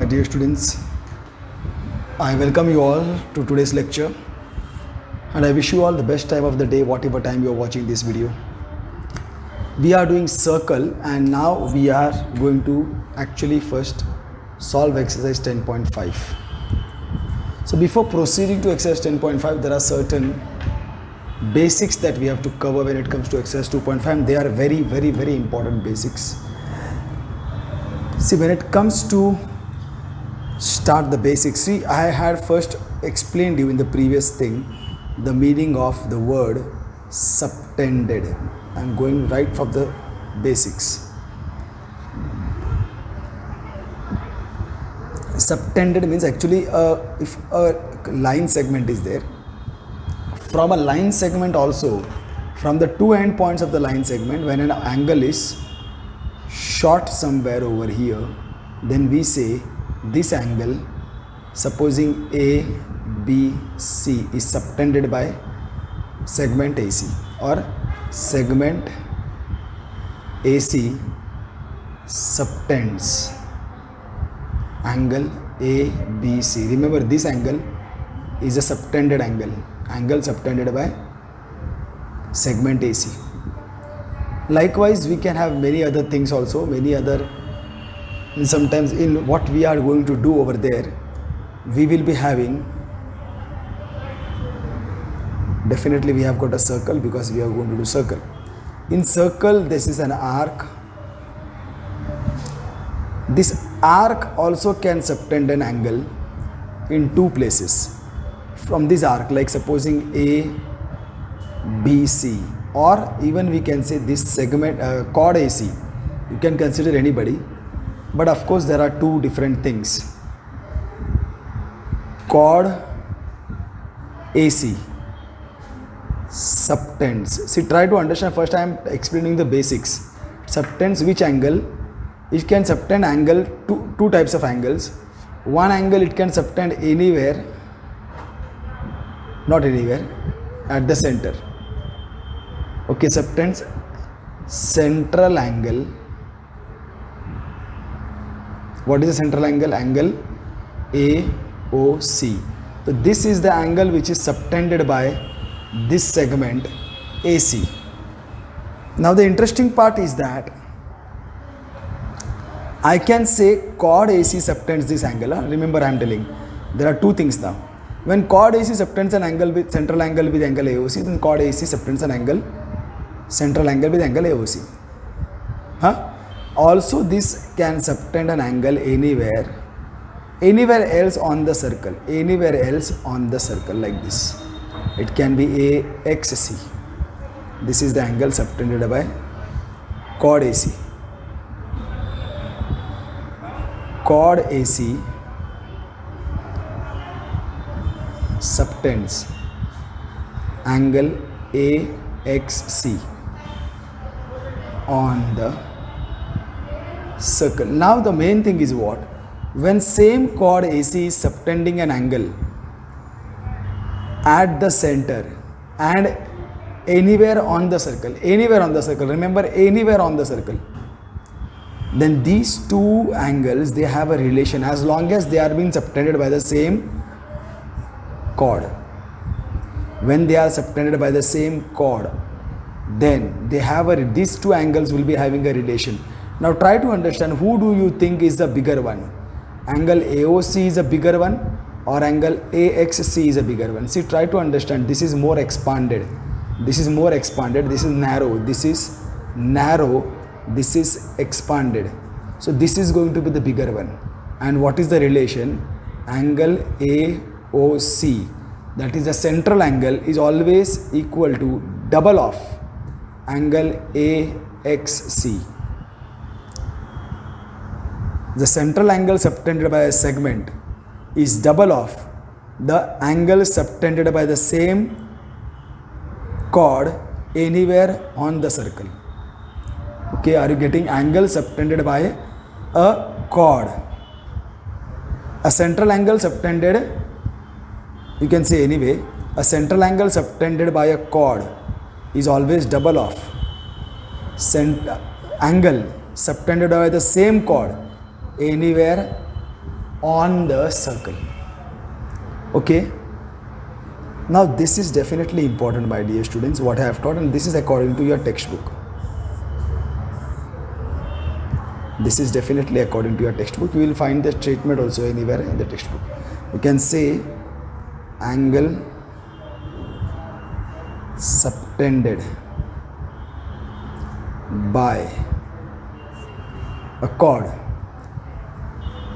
Dear students, I welcome you all to today's lecture and I wish you all the best time of the day whatever time you are watching this video. We are doing circle and now we are going to actually first solve exercise 10.5. So before proceeding to exercise 10.5, there are certain basics that we have to cover when it comes to exercise 2.5 and they are very important basics. See, when it comes to start the basics, see, I had first explained you in the previous thing the meaning of the word subtended. I am going right from the basics. Subtended means actually if a line segment is there, from a line segment also, from the two end points of the line segment, when an angle is shot somewhere over here, then we say this angle, supposing A, B, C is subtended by segment AC, or segment AC subtends angle A, B, C. Remember, this angle is a subtended angle subtended by segment AC. Likewise, we can have many other things also, sometimes in what we are going to do over there, we will be having, definitely we have got a circle because we are going to do circle. In circle, this is an arc. This arc also can subtend an angle in two places from this arc, like supposing A, B, C, or even we can say this segment chord AC. You can consider anybody, but of course there are two different things. Chord AC subtends. See, try to understand. First I am explaining the basics. Subtends which angle? It can subtend angle, two types of angles. One angle it can subtend anywhere, not anywhere, at the center. Okay, subtends central angle. What is the central angle? Angle AOC. So this is the angle which is subtended by this segment AC. Now the interesting part is that I can say chord AC subtends this angle. Remember, I am telling there are two things now. When chord AC subtends an angle with central angle with angle AOC, then chord AC subtends an angle central angle with angle AOC. Also, this can subtend an angle anywhere else on the circle, like this. It can be AXC. This is the angle subtended by chord AC. Chord AC subtends angle AXC on the circle. Now the main thing is what? When same chord AC is subtending an angle at the center and anywhere on the circle, remember, anywhere on the circle, then these two angles, they have a relation as long as they are being subtended by the same chord. When they are subtended by the same chord, then they have these two angles will be having a relation. Now try to understand, who do you think is the bigger one? Angle AOC is a bigger one or angle AXC is a bigger one? See, try to understand. This is more expanded. This is narrow. This is narrow. This is expanded. So this is going to be the bigger one. And what is the relation? Angle AOC, that is the central angle, is always equal to double of angle AXC. The central angle subtended by a segment is double of the angle subtended by the same chord anywhere on the circle. Okay, are you getting? Angle subtended by a chord. A central angle subtended, you can say anyway, a central angle subtended by a chord is always double of angle subtended by the same chord anywhere on the circle. Okay. Now this is definitely important, my dear students, what I have taught, and this is according to your textbook. This is definitely according to your textbook. You will find the statement also anywhere in the textbook. You can say angle subtended by a chord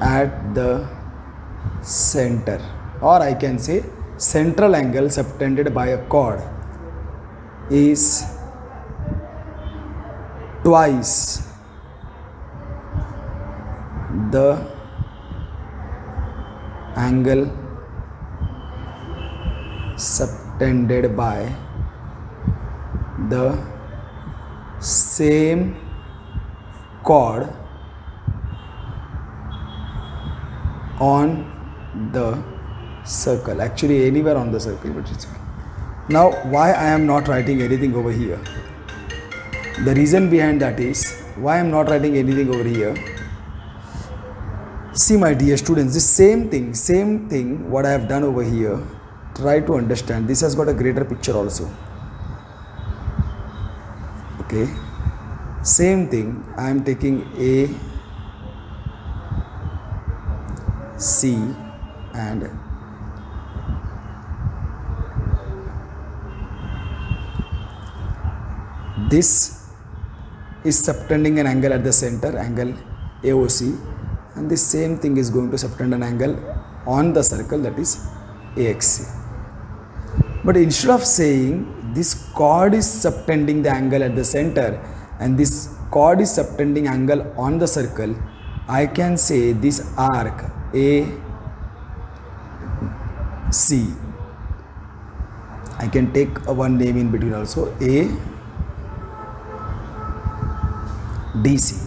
at the center, or I can say central angle subtended by a chord is twice the angle subtended by the same chord on the circle. Actually anywhere on the circle, but it's okay. Now why I am not writing anything over here? The reason behind that is why I am not writing anything over here. See, my dear students, the same thing what I have done over here, try to understand. This has got a greater picture also. Okay, same thing, I am taking A, C and this is subtending an angle at the center, angle AOC, and the same thing is going to subtend an angle on the circle, that is AXC. But instead of saying this chord is subtending the angle at the center and this chord is subtending angle on the circle, I can say this arc AC, I can take one name in between also, ADC.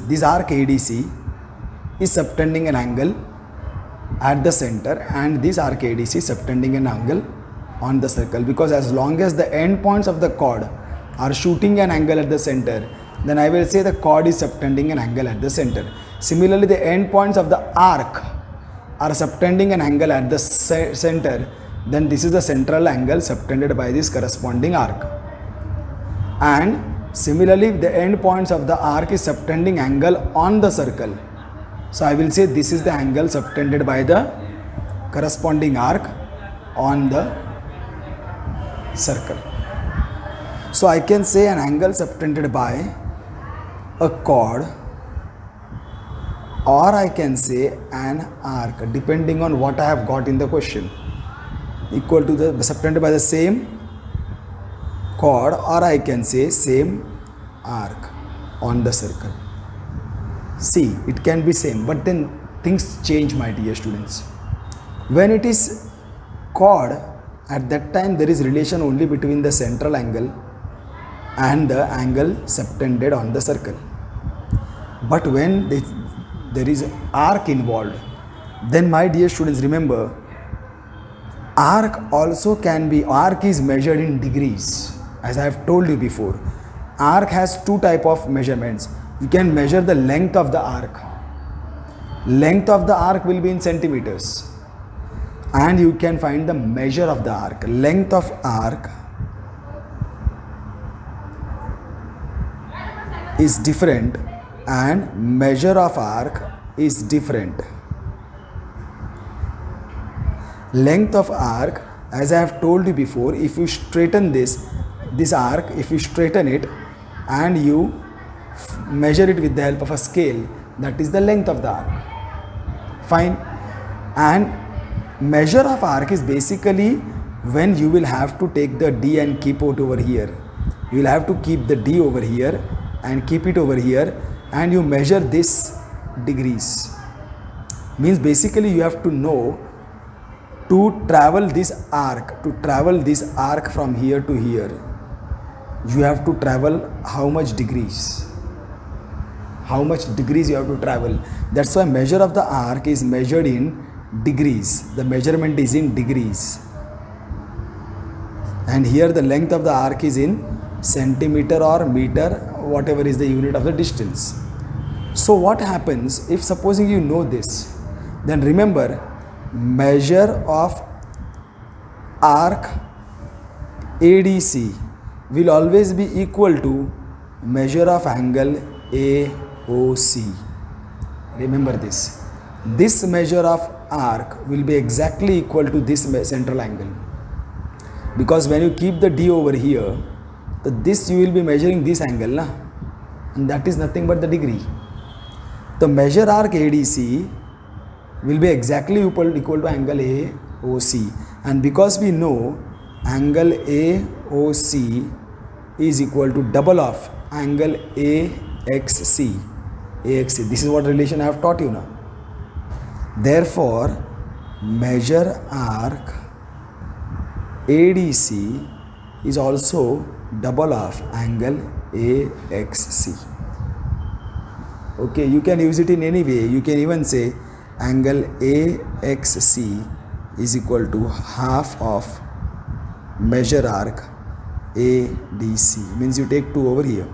This arc ADC is subtending an angle at the center and this arc ADC is subtending an angle on the circle, because as long as the end points of the chord are shooting an angle at the center, then I will say the chord is subtending an angle at the center. Similarly, the end points of the arc are subtending an angle at the center, then this is the central angle subtended by this corresponding arc. And similarly, the end points of the arc is subtending angle on the circle. So I will say this is the angle subtended by the corresponding arc on the circle. So I can say an angle subtended by a chord, or I can say an arc, depending on what I have got in the question, equal to the subtended by the same chord, or I can say same arc on the circle. See, it can be same, but then things change, my dear students. When it is chord, at that time there is relation only between the central angle and the angle subtended on the circle. But when there is arc involved, then my dear students, remember, arc also can be, arc is measured in degrees. As I have told you before, arc has two type of measurements. You can measure the length of the arc. Length of the arc will be in centimeters. And you can find the measure of the arc. Length of arc is different and measure of arc is different. Length of arc, as I have told you before, if you straighten this arc, if you straighten it and you measure it with the help of a scale, that is the length of the arc. Fine. And measure of arc is basically when you will have to take the D and keep it over here. You will have to keep the D over here and keep it over here, and you measure this degrees. Means basically you have to know, to travel this arc from here to here, you have to travel how much degrees. How much degrees you have to travel. That's why measure of the arc is measured in degrees. The measurement is in degrees. And here the length of the arc is in centimeter or meter, whatever is the unit of the distance. So what happens if supposing you know this, Then remember, measure of arc ADC will always be equal to measure of angle AOC. Remember this. This measure of arc will be exactly equal to this central angle. Because when you keep the D over here, this you will be measuring this angle, na? And that is nothing but the degree. The measure arc ADC will be exactly equal to angle AOC. And because we know angle AOC is equal to double of angle AXC. AXC. This is what relation I have taught you now. Therefore, measure arc ADC is also double of angle AXC. Okay, you can use it in any way. You can even say angle AXC is equal to half of measure arc ADC. Means you take 2 over here.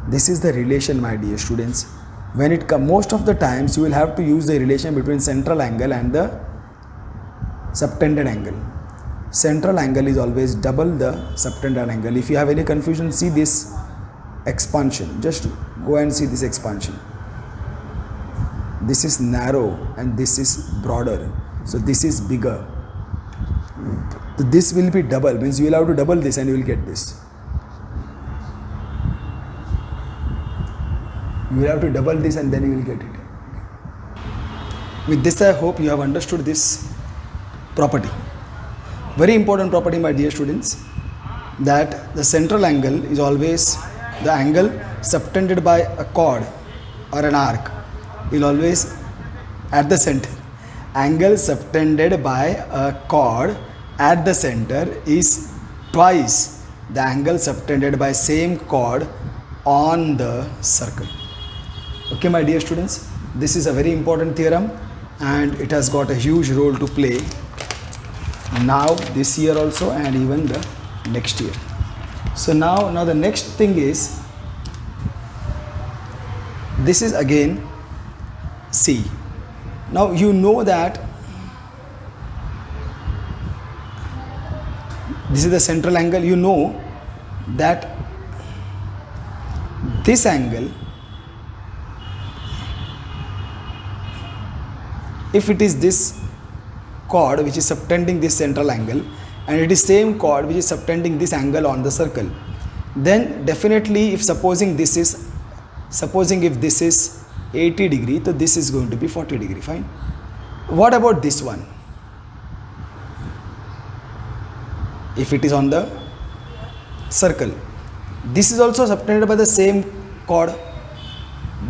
This is the relation, my dear students. When it comes, most of the times you will have to use the relation between central angle and the subtended angle. Central angle is always double the subtended angle. If you have any confusion, see this expansion. Just go and see this expansion. This is narrow and this is broader. So this is bigger. This will be double, means you will have to double this and you will get this. You will have to double this and then you will get it. With this, I hope you have understood this property. Very important property, my dear students, that the central angle is always the angle subtended by a chord or an arc is always at the center. Angle subtended by a chord at the center is twice the angle subtended by same chord on the circle. Okay, my dear students, this is a very important theorem and it has got a huge role to play now this year also and even the next year. So now the next thing is, this is again C. Now you know that this is the central angle. You know that this angle, if it is this chord which is subtending this central angle and it is same chord which is subtending this angle on the circle, then definitely if supposing this is 80 degree, so this is going to be 40 degree, fine. What about this one? If it is on the circle, this is also subtended by the same chord,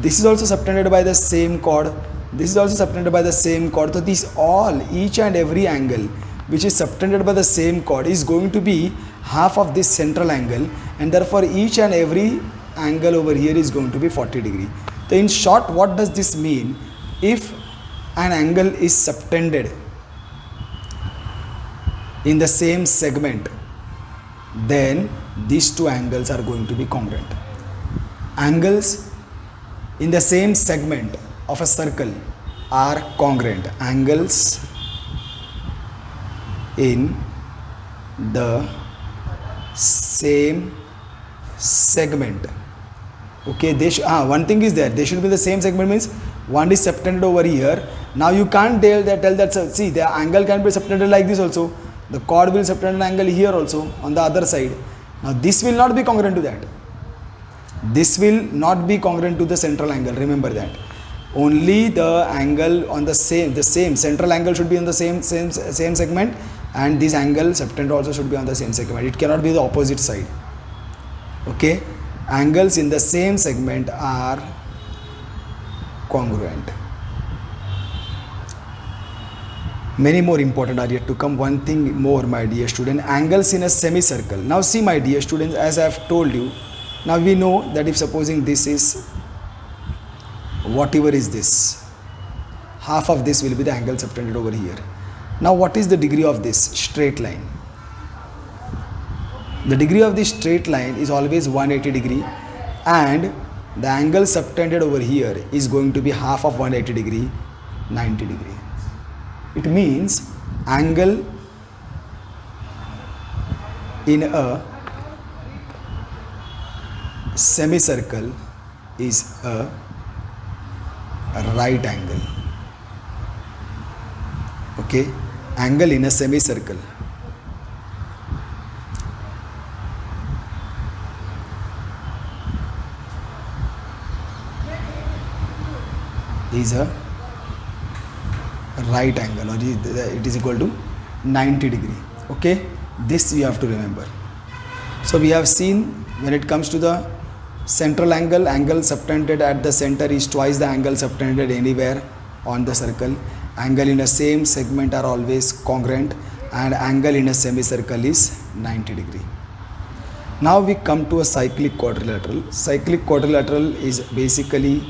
this is also subtended by the same chord, this is also subtended by the same chord. So these all, each and every angle which is subtended by the same chord is going to be half of this central angle, and therefore each and every angle over here is going to be 40 degree. So in short, what does this mean? If an angle is subtended in the same segment, then these two angles are going to be congruent. Angles in the same segment of a circle are congruent. Angles in the same segment, okay, they one thing is there, they should be the same segment, means one is subtended over here. Now you can't tell that see, the angle can be subtended like this also, the chord will subtend an angle here also on the other side. Now this will not be congruent to that. This will not be congruent to the central angle, remember that. Only the angle on the same central angle should be on the same segment, and this angle subtended also should be on the same segment. It cannot be the opposite side. Okay, angles in the same segment are congruent. Many more important are yet to come. One thing more, my dear student, angles in a semicircle. Now see, my dear students, as I have told you, now we know that if supposing this is whatever is this, half of this will be the angle subtended over here. Now what is the degree of this straight line? The degree of this straight line is always 180 degree, and the angle subtended over here is going to be half of 180 degree. 90 degree. It means angle in a semicircle is a right angle. Okay, angle in a semicircle is a right angle, or it is equal to 90 degree. Okay, this you have to remember. So we have seen, when it comes to the central angle, angle subtended at the center is twice the angle subtended anywhere on the circle. Angle in a same segment are always congruent, and angle in a semicircle is 90 degree. Now we come to a cyclic quadrilateral. Cyclic quadrilateral is basically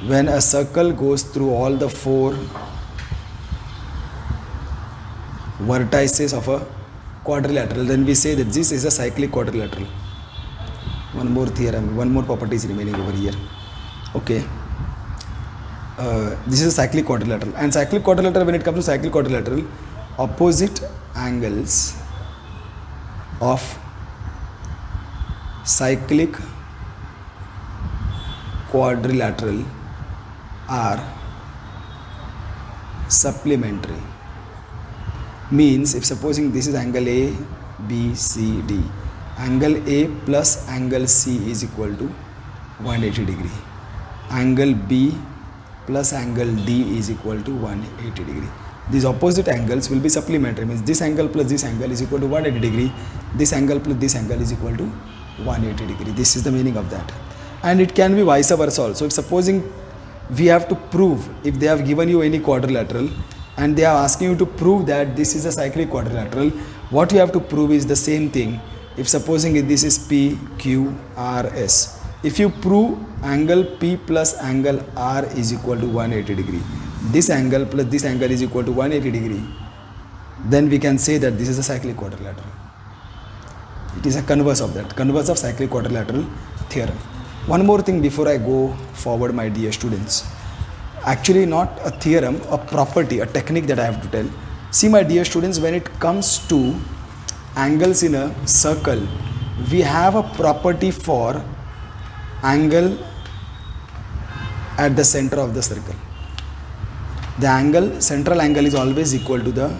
when a circle goes through all the four vertices of a quadrilateral, then we say that this is a cyclic quadrilateral. One more theorem, one more property is remaining over here. Okay, this is a cyclic quadrilateral, and cyclic quadrilateral, when it comes to cyclic quadrilateral, opposite angles of cyclic quadrilateral are supplementary. Means, if supposing this is angle A, B, C, D, angle A plus angle C is equal to 180 degree. Angle B plus angle D is equal to 180 degree. These opposite angles will be supplementary. Means this angle plus this angle is equal to 180 degree. This angle plus this angle is equal to 180 degree. This is the meaning of that. And it can be vice versa also. If supposing we have to prove, if they have given you any quadrilateral and they are asking you to prove that this is a cyclic quadrilateral, what you have to prove is the same thing. If supposing this is P, Q, R, S, if you prove angle P plus angle R is equal to 180 degree, this angle plus this angle is equal to 180 degree, then we can say that this is a cyclic quadrilateral. It is a converse of that, converse of cyclic quadrilateral theorem. One more thing before I go forward, my dear students. Actually not a theorem, a property, a technique that I have to tell. See, my dear students, when it comes to angles in a circle, we have a property for angle at the center of the circle. The angle, central angle is always equal to the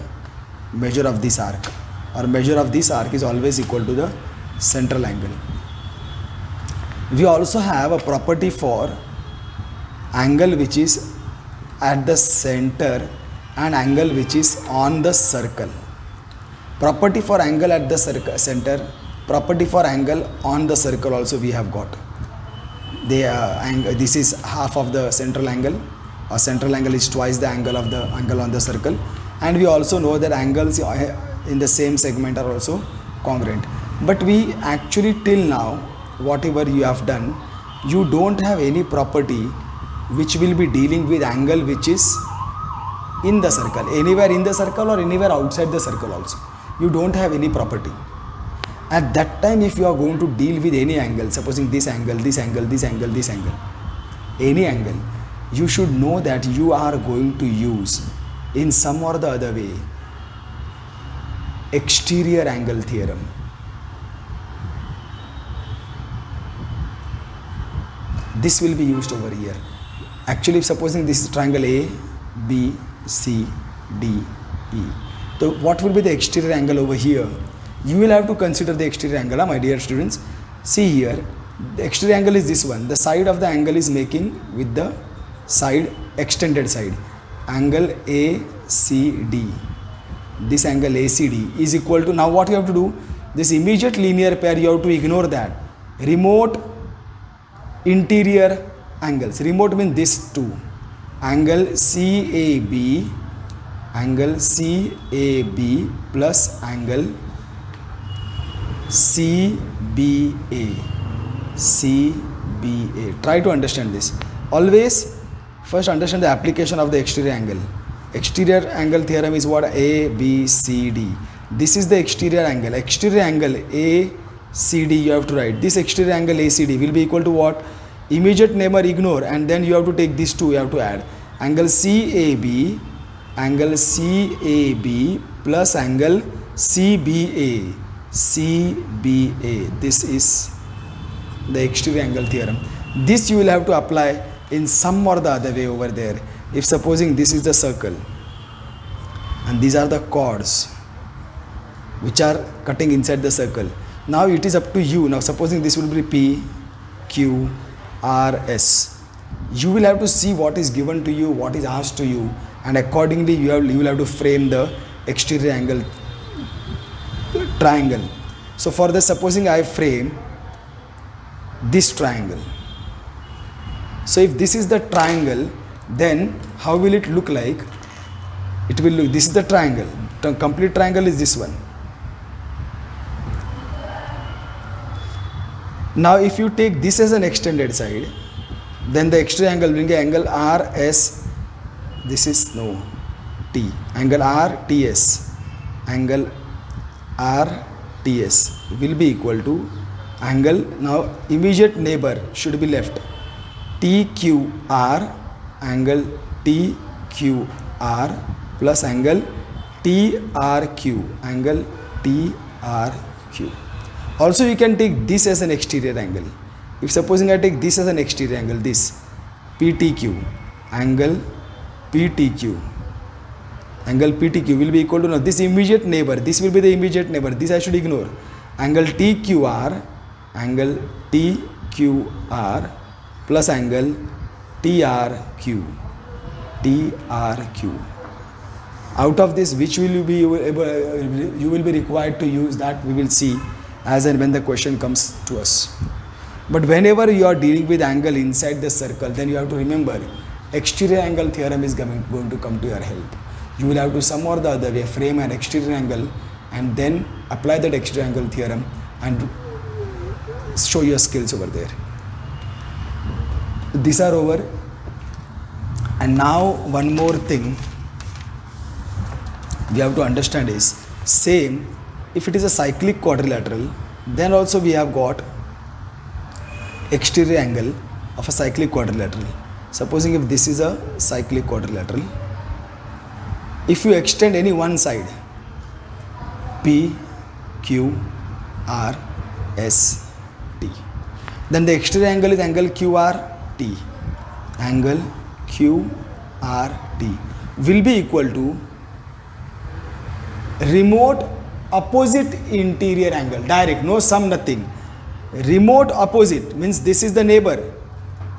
measure of this arc, or measure of this arc is always equal to the central angle. We also have a property for angle which is at the center and angle which is on the circle. Property for angle at the center, property for angle on the circle also we have got. This is half of the central angle, or central angle is twice the angle of the angle on the circle, and we also know that angles in the same segment are also congruent. But we actually till now, whatever you have done, you don't have any property which will be dealing with angle which is in the circle, anywhere in the circle or anywhere outside the circle also. You don't have any property. At that time, if you are going to deal with any angle, supposing this angle, this angle, this angle, this angle, any angle, you should know that you are going to use in some or the other way exterior angle theorem. This will be used over here. Actually, supposing this is triangle A, B, C, D, E. So what will be the exterior angle over here? You will have to consider the exterior angle, my dear students. See here, the exterior angle is this one. The side of the angle is making with the side, extended side. Angle ACD. This angle ACD is equal to, now what you have to do? This immediate linear pair, you have to ignore that. Remote interior angles. Remote means this two. Angle CAB, angle CAB plus angle CBA. CBA. Try to understand this. Always first understand the application of the exterior angle. Exterior angle theorem is what? ABCD. This is the exterior angle. Exterior angle ACD you have to write. This exterior angle ACD will be equal to what? Immediate neighbor ignore, and then you have to take these two, you have to add. angle CAB, angle CAB plus angle CBA, CBA. This is the exterior angle theorem. This you will have to apply in some or the other way over there. If supposing this is the circle and these are the chords which are cutting inside the circle. Now it is up to you. Now supposing this will be P, Q, R, S. You will have to see what is given to you, what is asked to you, and accordingly you will have to frame the exterior angle triangle. So for this, supposing I frame this triangle. So if this is the triangle, then how will it look like? It will look, this is the triangle. The complete triangle is this one. Now if you take this as an extended side, then the exterior angle will be angle RS, this is no T, angle RTS, angle RTS will be equal to angle, now immediate neighbor should be left, TQR, angle TQR plus angle TRQ, angle TRQ. Also you can take this as an exterior angle. If supposing I take this as an exterior angle, this PTQ, angle PTQ, angle PTQ will be equal to, now this immediate neighbor, this will be the immediate neighbor, this I should ignore, angle TQR, angle TQR plus angle TRQ, TRQ. Out of this, which will you be able, you will be required to use, that we will see as and when the question comes to us. But whenever you are dealing with angle inside the circle, then you have to remember exterior angle theorem is going to come to your help. You will have to some or the other way frame an exterior angle and then apply that exterior angle theorem and show your skills over there. These are over. And now one more thing we have to understand is, same if it is a cyclic quadrilateral, then also we have got exterior angle of a cyclic quadrilateral. Supposing if this is a cyclic quadrilateral, if you extend any one side, P, Q, R, S, T, then the exterior angle is angle QRT, angle QRT will be equal to remote opposite interior angle, direct, no sum, nothing. Remote opposite means this is the neighbor.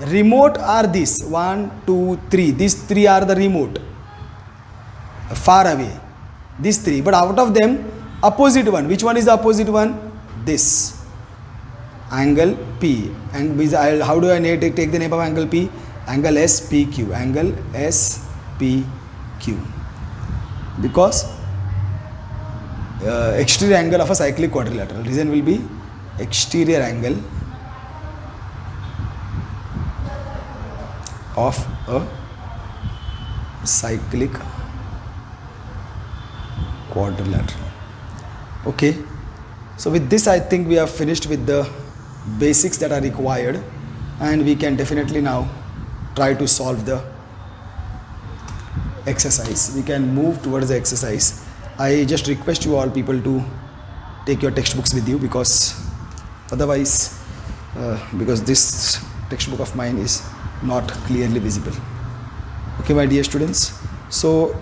Remote are this 1, 2, 3. These three are the remote, far away. These three, but out of them, opposite one. Which one is the opposite one? This angle P. And how do I take the name of angle P? Angle SPQ. Angle SPQ. Because exterior angle of a cyclic quadrilateral. Reason will be exterior angle of a cyclic quadrilateral. Okay, so with this I think we have finished with the basics that are required, and we can definitely now try to solve the exercise. We can move towards the exercise. I just request you all people to take your textbooks with you, because otherwise because this textbook of mine is not clearly visible. Okay, my dear students, so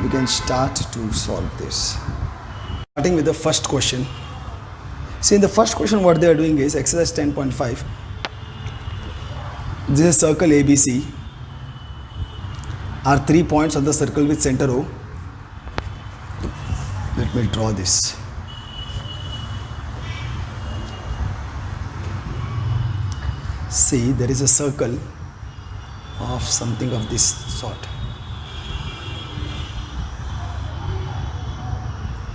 we can start to solve this. Starting with the first question. See, in the first question what they are doing is exercise 10.5. This is circle ABC. Are 3 points on the circle with center O. Let me draw this. See, there is a circle of something of this sort.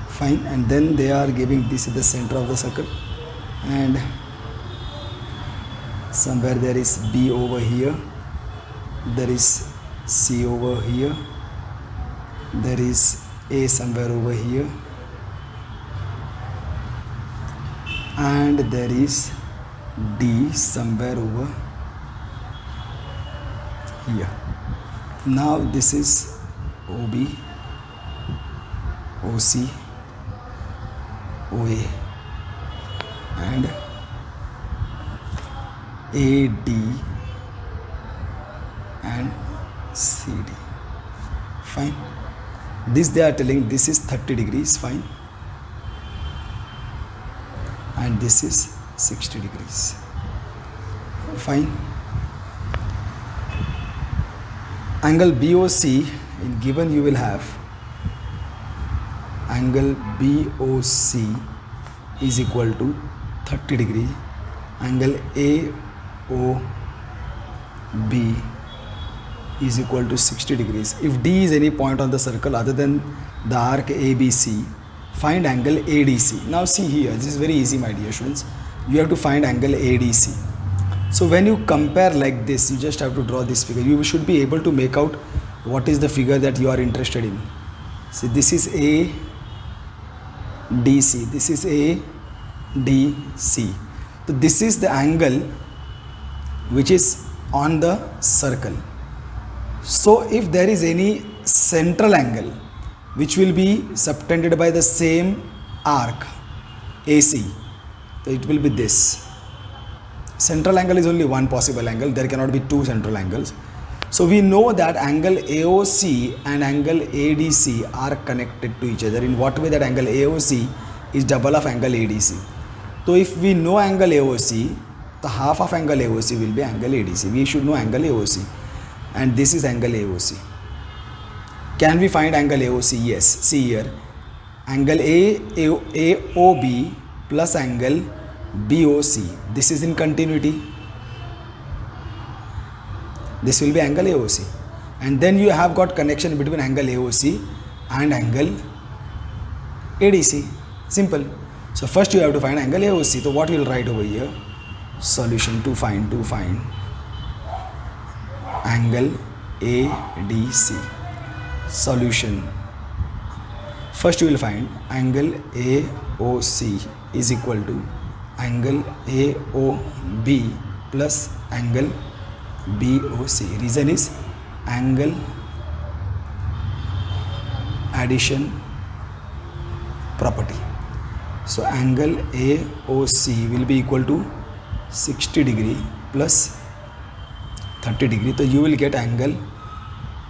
Fine, and then they are giving this at the center of the circle, and somewhere there is B over here, there is C over here, there is A somewhere over here, and there is D somewhere over here. Now this is OB, OC, OA and AD and CD. Fine. This they are telling this is 30 degrees, fine, and this is 60 degrees, fine. Angle BOC in given you will have angle BOC is equal to 30 degree, angle AOB is equal to 60 degrees. If D is any point on the circle other than the arc ABC, find angle ADC. Now see here, this is very easy my dear students. You have to find angle ADC. So when you compare like this, you just have to draw this figure. You should be able to make out what is the figure that you are interested in. See, this is ADC, this is ADC. So this is the angle which is on the circle. So if there is any central angle which will be subtended by the same arc AC, so it will be this. Central angle is only one possible angle, there cannot be two central angles. So we know that angle AOC and angle ADC are connected to each other. In what way? That angle AOC is double of angle ADC. So if we know angle AOC, the half of angle AOC will be angle ADC. We should know angle AOC. And this is angle AOC. Can we find angle AOC? Yes. See here, angle AOB plus angle BOC. This is in continuity. This will be angle AOC. And then you have got connection between angle AOC and angle ADC. Simple. So first you have to find angle AOC. So what you will write over here? Solution to find angle ADC. Solution. First you will find angle AOC is equal to angle AOB plus angle BOC. Reason is angle addition property. So angle AOC will be equal to 60 degree plus 30 degree. So you will get angle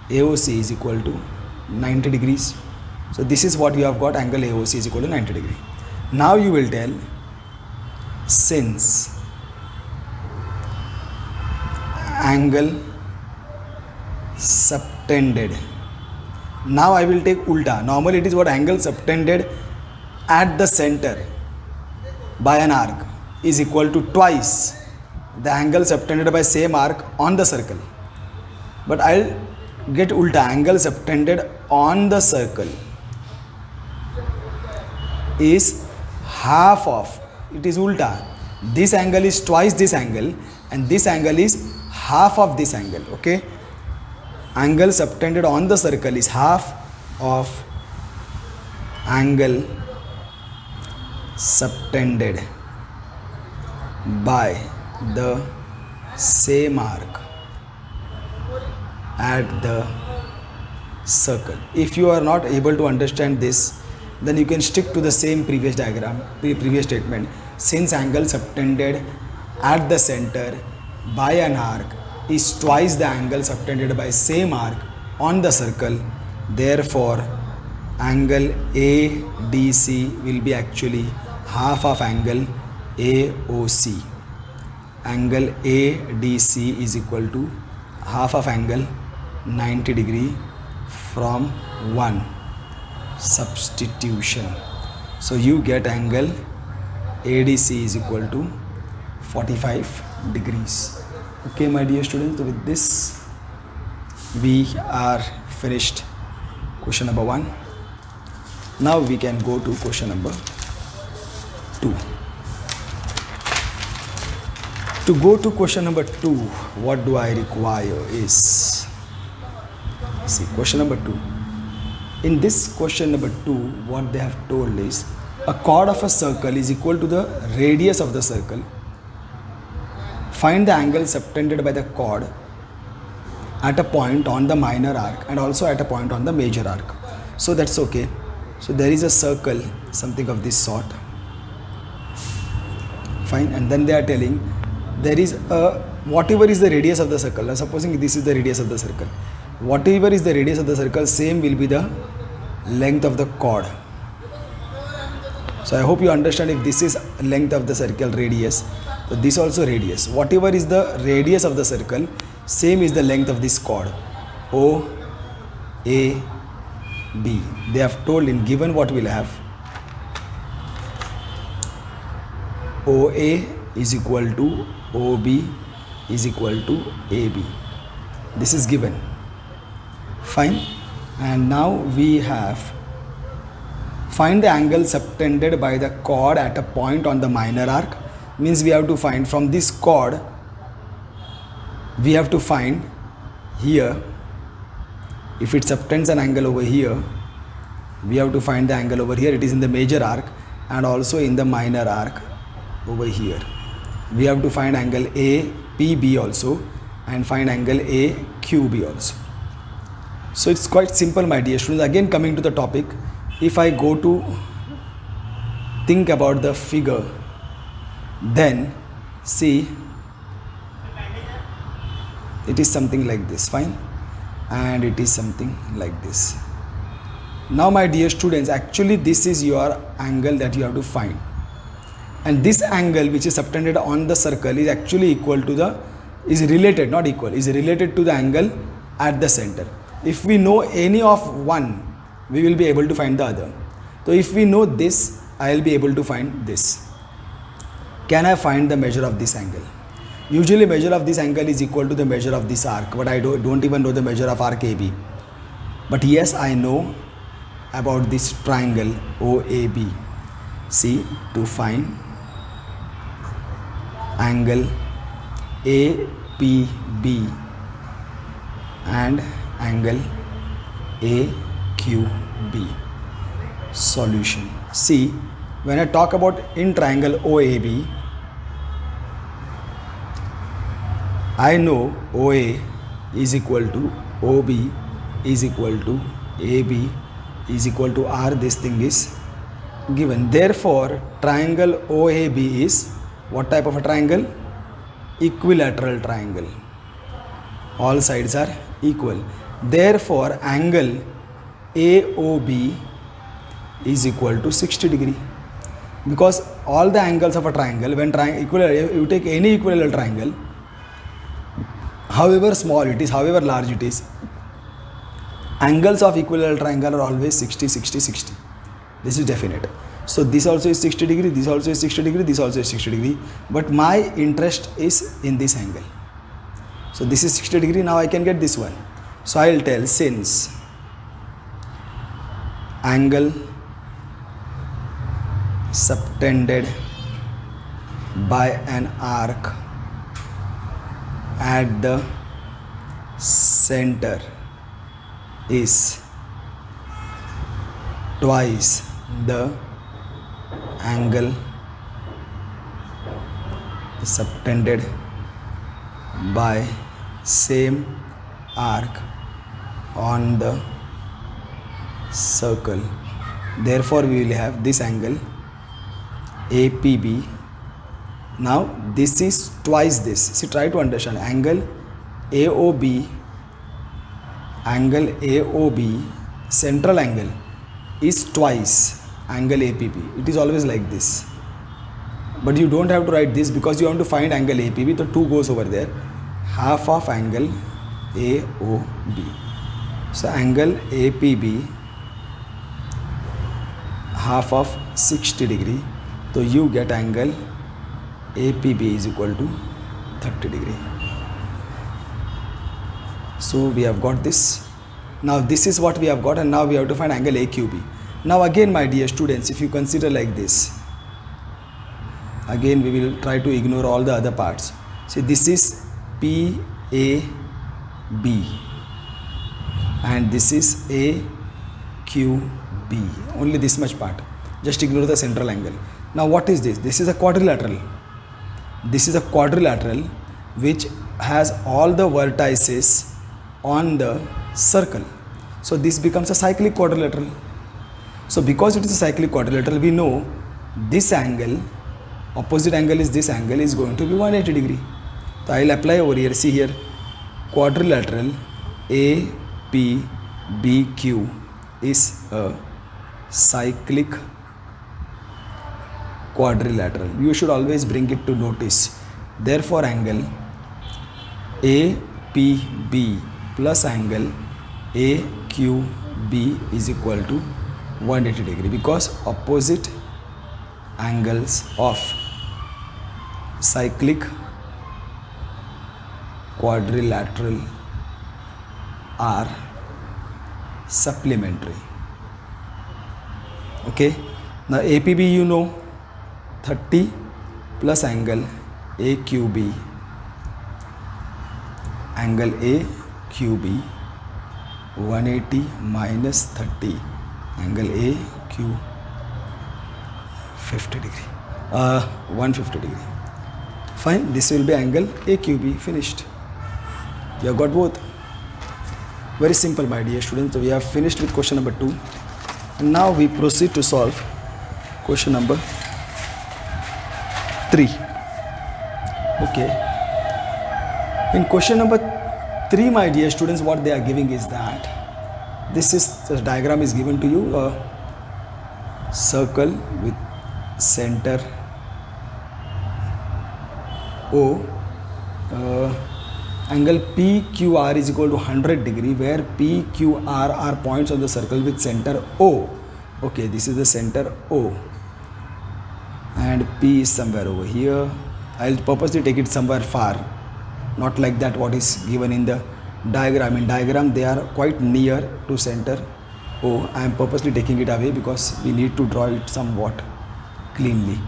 AOC is equal to 90 degrees. So this is what you have got, angle AOC is equal to 90 degree. Now you will tell, since angle subtended, now I will take ulta. Normally it is what? Angle subtended at the center by an arc is equal to twice the angle subtended by same arc on the circle. But I'll get ulta, angle subtended on the circle is half of, it is ulta. This angle is twice this angle and this angle is half of this angle. Okay, angle subtended on the circle is half of angle subtended by the same arc at the circle. If you are not able to understand this, then you can stick to the same previous diagram, previous statement. Since angle subtended at the center by an arc is twice the angle subtended by same arc on the circle, therefore angle ADC will be actually half of angle AOC. Angle ADC is equal to half of angle 90 degree from 1 substitution. So you get angle ADC is equal to 45 degrees. Okay my dear students, with this we are finished question number 1. Now we can go to question number 2. To go to question number 2, what do I require is, see question number 2. In this question number 2, what they have told is a chord of a circle is equal to the radius of the circle. Find the angle subtended by the chord at a point on the minor arc and also at a point on the major arc. So that's okay. So there is a circle, something of this sort. Fine. And then they are telling there is a whatever is the radius of the circle. Now supposing this is the radius of the circle. Whatever is the radius of the circle, same will be the length of the chord. So I hope you understand, if this is length of the circle, radius, so this also radius. Whatever is the radius of the circle, same is the length of this chord. O, A, B. They have told in given what we'll have. OA is equal to OB is equal to AB. This is given. Fine. And now we have find the angle subtended by the chord at a point on the minor arc. Means we have to find from this chord, we have to find here, if it subtends an angle over here, we have to find the angle over here. It is in the major arc and also in the minor arc over here. We have to find angle APB also and find angle AQB also. So it's quite simple, my dear students. Again, coming to the topic, if I go to think about the figure, then see, it is something like this. Fine. And it is something like this. Now my dear students, actually this is your angle that you have to find, and this angle which is subtended on the circle is actually equal to the, is related, not equal, is related to the angle at the center. If we know any of one, we will be able to find the other. So if we know this, I will be able to find this. Can I find the measure of this angle? Usually measure of this angle is equal to the measure of this arc, but I don't even know the measure of arc AB. But yes, I know about this triangle OAB. See, to find angle APB and angle AQB. Solution. See, when I talk about in triangle OAB, I know OA is equal to OB is equal to AB is equal to R. This thing is given. Therefore, triangle OAB is what type of a triangle? Equilateral triangle. All sides are equal. Therefore, angle AOB is equal to 60 degree. Because all the angles of a triangle, when you take any equilateral triangle, however small it is, however large it is, angles of equilateral triangle are always 60, 60, 60. This is definite. So this also is 60 degree, this also is 60 degree, this also is 60 degree. But my interest is in this angle. So this is 60 degree, now I can get this one. So I will tell, since angle subtended by an arc at the center is twice the angle subtended by same arc on the circle. Therefore, we will have this angle APB. Now, this is twice this. See, try to understand. Angle AOB, central angle is twice angle APB. It is always like this. But you don't have to write this because you want to find angle APB. So 2 goes over there. Half of angle AOB. So angle APB, half of 60 degree. So you get angle APB is equal to 30 degree. So we have got this. Now this is what we have got, and now we have to find angle AQB. Now again, my dear students, if you consider like this, again we will try to ignore all the other parts. See, this is PAB and this is AQB. Only this much part. Just ignore the central angle. Now what is this? This is a quadrilateral. This is a quadrilateral which has all the vertices on the circle. So this becomes a cyclic quadrilateral. So because it is a cyclic quadrilateral, we know this angle, opposite angle is this angle, is going to be 180 degree. So I will apply over here. See here, quadrilateral APBQ is a cyclic quadrilateral. You should always bring it to notice. Therefore angle APB plus angle AQB is equal to 180 degree, because opposite angles of cyclic quadrilateral are supplementary. Okay, now APB you know 30 plus angle AQB, angle AQB 180 minus 30, angle AQ 50 degree, 150 degree. Fine, this will be angle AQB. Finished. You have got both. Very simple, my dear students. So we have finished with question number 2. And now we proceed to solve question number 3. Okay. In question number 3, my dear students, what they are giving is that this is the diagram is given to you, a circle with center O, angle PQR is equal to 100 degree, where PQR are points of the circle with center O. Okay, this is the center O and P is somewhere over here. I will purposely take it somewhere far, not like that what is given in the diagram. In diagram they are quite near to center O. I am purposely taking it away because we need to draw it somewhat cleanly.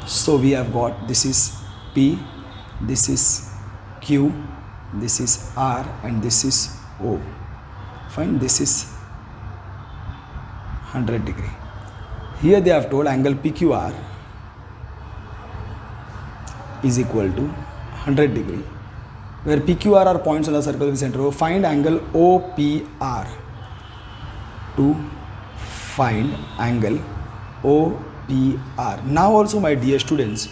So we have got, this is P, this is Q, this is R and this is O. Fine, this is 100 degree. Here they have told angle PQR is equal to 100 degree, where PQR are points on the circle with center O. Find angle OPR. To find angle OPR. Now also, my dear students,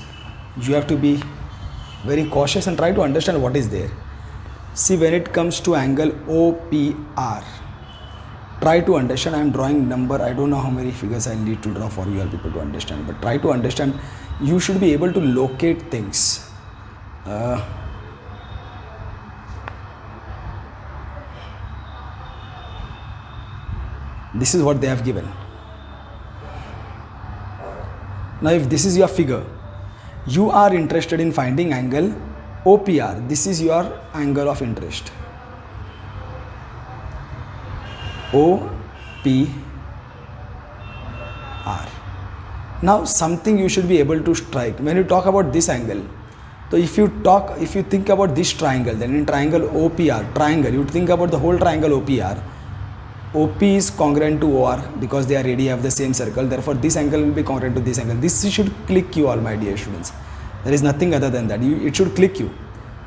you have to be very cautious and try to understand what is there. See, when it comes to angle OPR, try to understand. I am drawing number, I don't know how many figures I need to draw for you all people to understand, but try to understand. You should be able to locate things. This is what they have given. Now if this is your figure, you are interested in finding angle OPR. This is your angle of interest. OPR. Now something you should be able to strike. When you talk about this angle, so if you think about this triangle, then in triangle OPR, triangle, you think about the whole triangle OPR. OP is congruent to OR because they are radii of the same circle. Therefore, this angle will be congruent to this angle. This should click you all, my dear students. There is nothing other than that. It should click you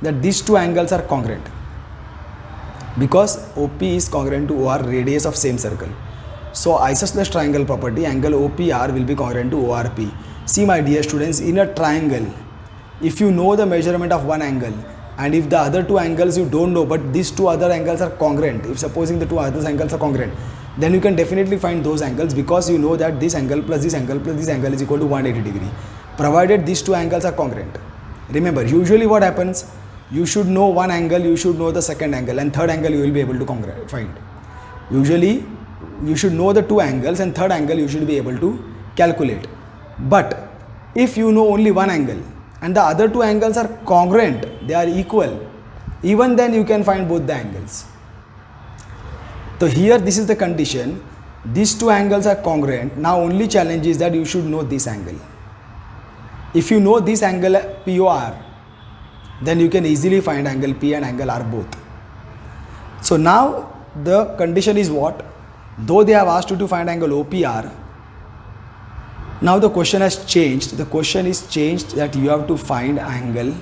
that these two angles are congruent because OP is congruent to OR, radius of same circle. So, isosceles triangle property, angle OPR will be congruent to ORP. See, my dear students, in a triangle, if you know the measurement of one angle, and if the other two angles you don't know, but these two other angles are congruent, if supposing the two other angles are congruent, then you can definitely find those angles because you know that this angle plus this angle plus this angle is equal to 180 degree, provided these two angles are congruent. Remember, usually what happens, you should know one angle, you should know the second angle, and third angle you will be able to find. Usually you should know the two angles and third angle you should be able to calculate. But if you know only one angle and the other two angles are congruent, they are equal, even then you can find both the angles. So here this is the condition, these two angles are congruent. Now only challenge is that you should know this angle. If you know this angle POR, then you can easily find angle P and angle R both. So now the condition is what? Though they have asked you to find angle OPR, now the question has changed. The question is changed that you have to find angle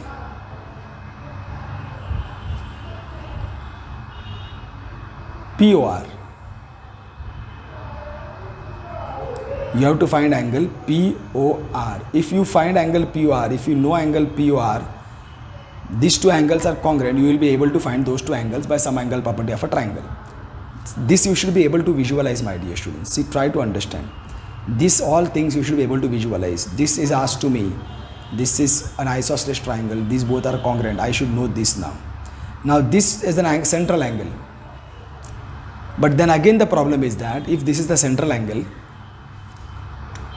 POR. You have to find angle POR. If you find angle POR, if you know angle POR, these two angles are congruent, you will be able to find those two angles by some angle property of a triangle. This you should be able to visualize, my dear students. See, try to understand. These all things you should be able to visualize. This is asked to me. This is an isosceles triangle. These both are congruent. I should know this now. Now this is an central angle. But then again the problem is that if this is the central angle,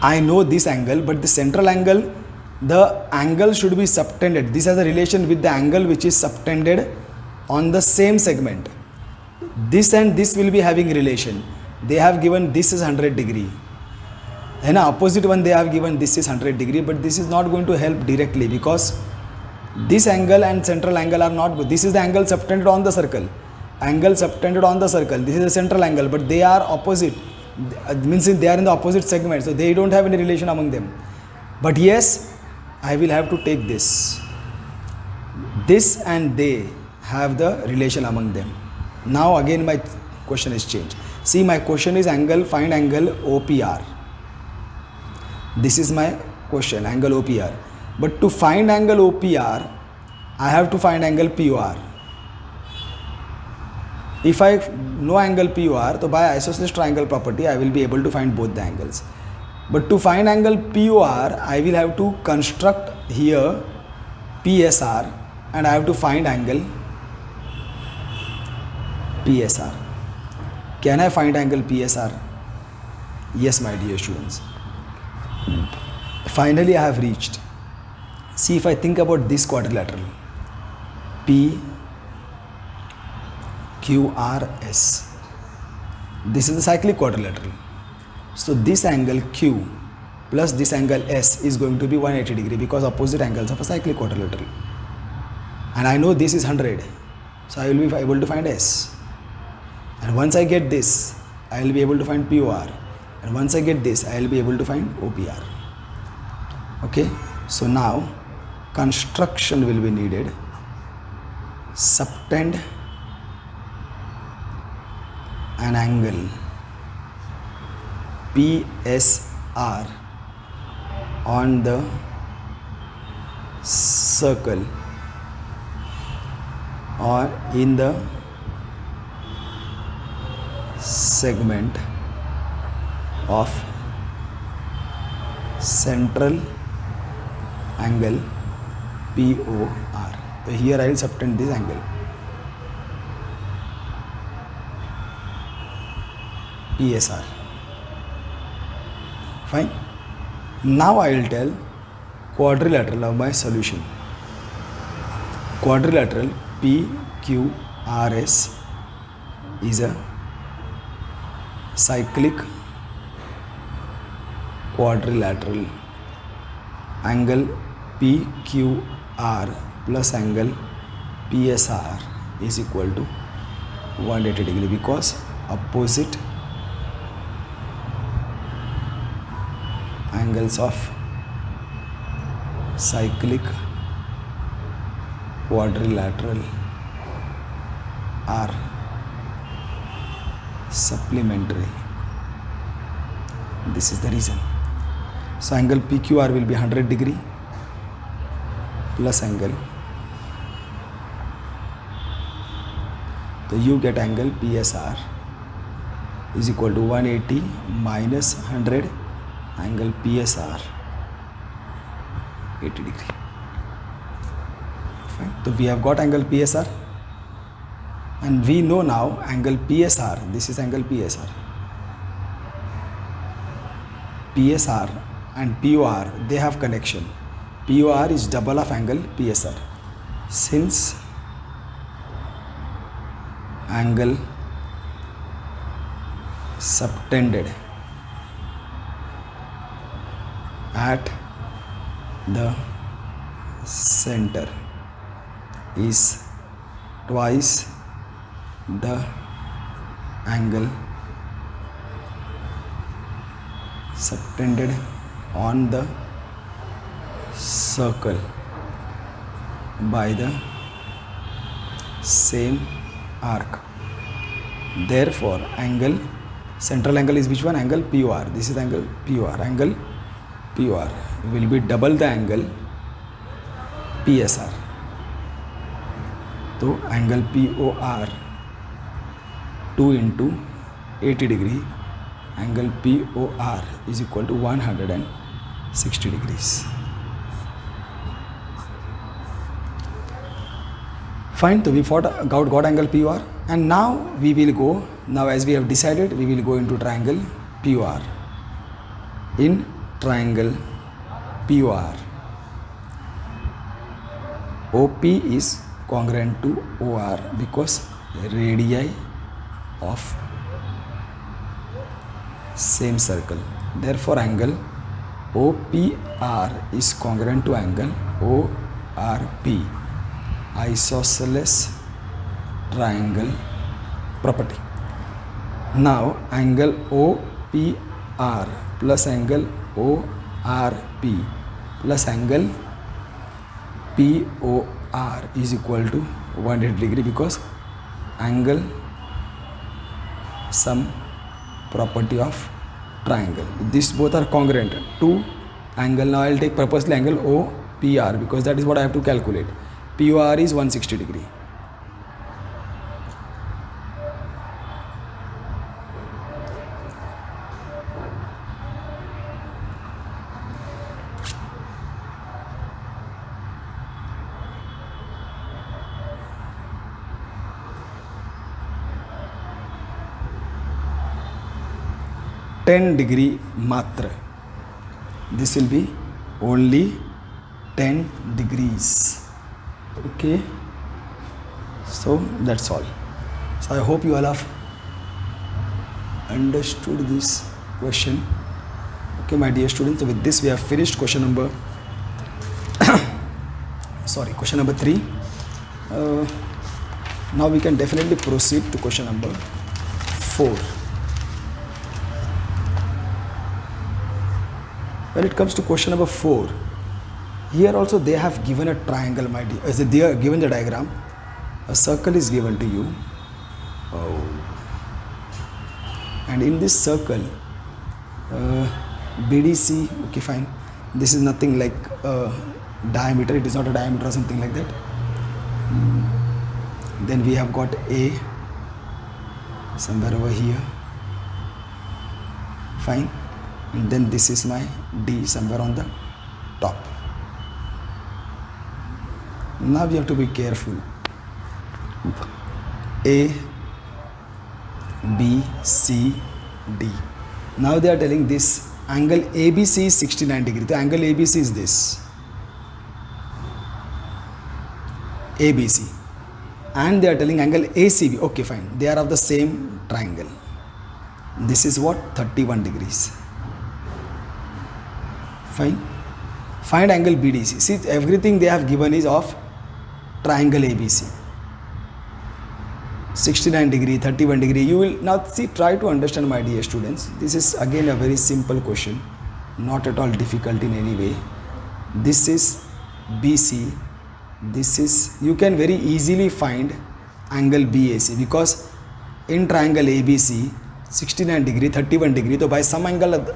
I know this angle, but the central angle, the angle should be subtended. This has a relation with the angle which is subtended on the same segment. This and this will be having relation. They have given this is 100 degree. And opposite one they have given this is 100 degree, but this is not going to help directly because this angle and central angle are not good. This is the angle subtended on the circle. Angle subtended on the circle. This is the central angle, but they are opposite. Means they are in the opposite segment, so they don't have any relation among them. But yes, I will have to take this. This and they have the relation among them. Now again my question is changed. See, my question is angle, find angle OPR. This is my question, angle OPR. But to find angle OPR, I have to find angle POR. If I know angle POR, so by isosceles triangle property, I will be able to find both the angles. But to find angle POR, I will have to construct here PSR and I have to find angle PSR. Can I find angle PSR? Yes, my dear students. Finally, I have reached. See, if I think about this quadrilateral, PQRS, this is the cyclic quadrilateral. So this angle Q plus this angle S is going to be 180 degree because opposite angles of a cyclic quadrilateral. And I know this is 100. So I will be able to find S. And once I get this, I will be able to find POR. And once I get this, I will be able to find OPR. Okay. So now construction will be needed. Subtend an angle PSR on the circle or in the segment of central angle POR. So here I will subtend this angle PSR. Fine. Now I will tell quadrilateral of my solution. Quadrilateral PQRS is a cyclic quadrilateral. Angle PQR plus angle PSR is equal to 180 degree because opposite angles of cyclic quadrilateral are supplementary. This is the reason. So angle PQR will be 100 degree plus angle. So you get angle PSR is equal to 180 minus 100 angle PSR 80 degree. Fine. So we have got angle PSR and we know now angle PSR. This is angle PSR. PSR and POR, they have connection. POR is double of angle PSR. Since angle subtended at the center is twice the angle subtended on the circle by the same arc. Therefore, angle, central angle is which one? Angle POR. This is angle POR. Angle POR will be double the angle PSR. So angle POR 2 into 80 degree, angle POR is equal to 160 degrees. Fine, so we got angle POR, and now we will go, now as we have decided, we will go into triangle POR. In triangle POR, OP is congruent to OR because radii of same circle. Therefore, angle OPR is congruent to angle ORP. Isosceles triangle property. Now, angle OPR plus angle ORP plus angle POR is equal to 180 degree because angle some property of triangle. These both are congruent to angle. Now I will take purposely angle OPR because that is what I have to calculate. POR is 160 degree. degree matra. This will be only 10 degrees. Okay, so that's all. So I hope you all have understood this question. Okay, my dear students, so with this we have finished question number question number 3. Now we can definitely proceed to question number 4. When it comes to question number 4, here also they have given a triangle, my dear. As they are given the diagram, a circle is given to you, and in this circle, BDC. Okay, fine. This is nothing like diameter. It is not a diameter or something like that. Then we have got A somewhere over here. Fine. And then this is my D somewhere on the top. Now we have to be careful. A, B, C, D. Now they are telling this angle ABC is 69 degree. The angle ABC is this. ABC. And they are telling angle ACB. Okay, fine. They are of the same triangle. This is what? 31 degrees. Fine. Find angle BDC. See, everything they have given is of triangle ABC. 69 degree, 31 degree. You will now see, try to understand, my dear students. This is again a very simple question, not at all difficult in any way. This is BC. This is, you can very easily find angle BAC because in triangle ABC 69 degree, 31 degree. So by some angle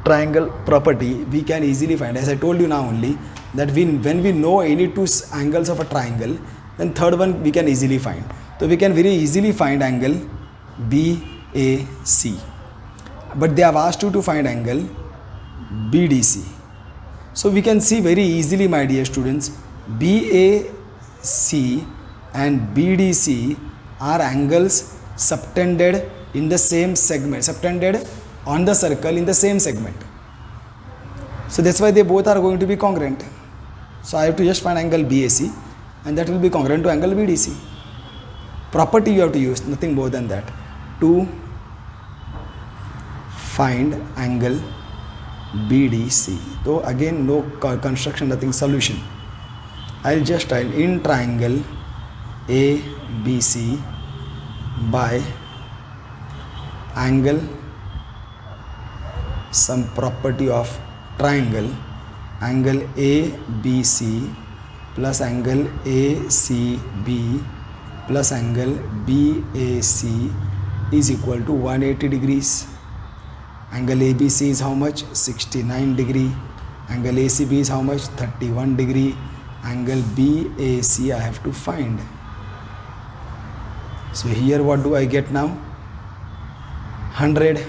triangle property we can easily find, as I told you now only, that when we know any two angles of a triangle, then third one we can easily find. So we can very easily find angle BAC, but they have asked you to find angle BDC. So we can see very easily, my dear students, BAC and BDC are angles subtended in the same segment, subtended on the circle in the same segment. So that's why they both are going to be congruent. So I have to just find angle BAC, and that will be congruent to angle BDC. Property you have to use, nothing more than that, to find angle BDC. So again, no construction, nothing, solution. I'll just write in triangle ABC by angle some property of triangle, angle ABC plus angle ACB plus angle BAC is equal to 180 degrees. Angle ABC is how much? 69 degree. Angle ACB is how much? 31 degree. Angle BAC I have to find. So here what do I get now? 100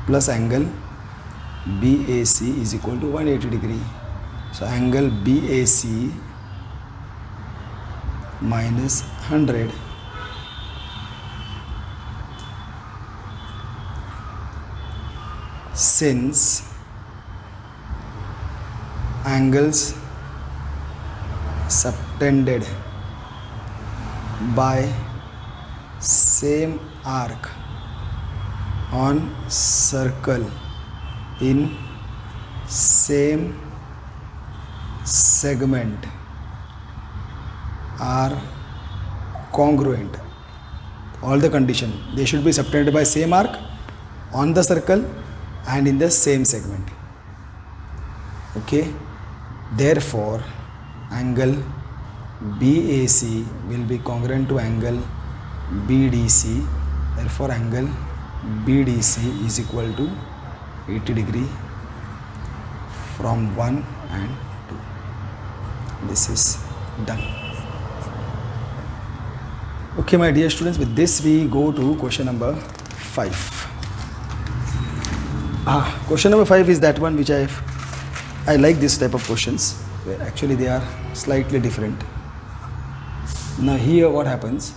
plus angle BAC is equal to 180 degree. So angle BAC minus 100 since angles subtended by same arc on circle in same segment are congruent. All the condition, they should be subtended by same arc on the circle and in the same segment. Okay, therefore angle BAC will be congruent to angle BDC. Therefore angle BDC is equal to 80 degree from 1 and 2. This is done. Okay, my dear students, with this we go to question number 5. Question number 5 is that one which I like this type of questions where actually they are slightly different. Now here what happens,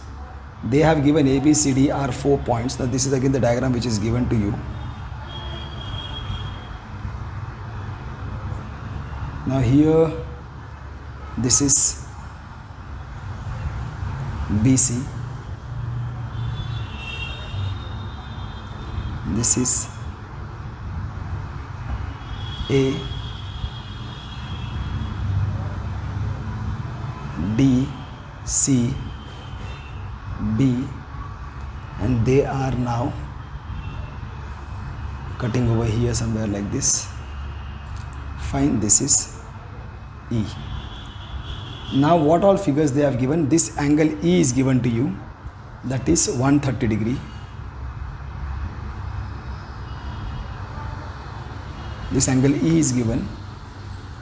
they have given A, B, C, D are 4 points. Now this is again the diagram which is given to you. Now here this is BC, this is A, D, C, B, and they are now cutting over here somewhere like this. Fine, this is E. Now what all figures they have given, this angle E is given to you, that is 130 degree. This angle E is given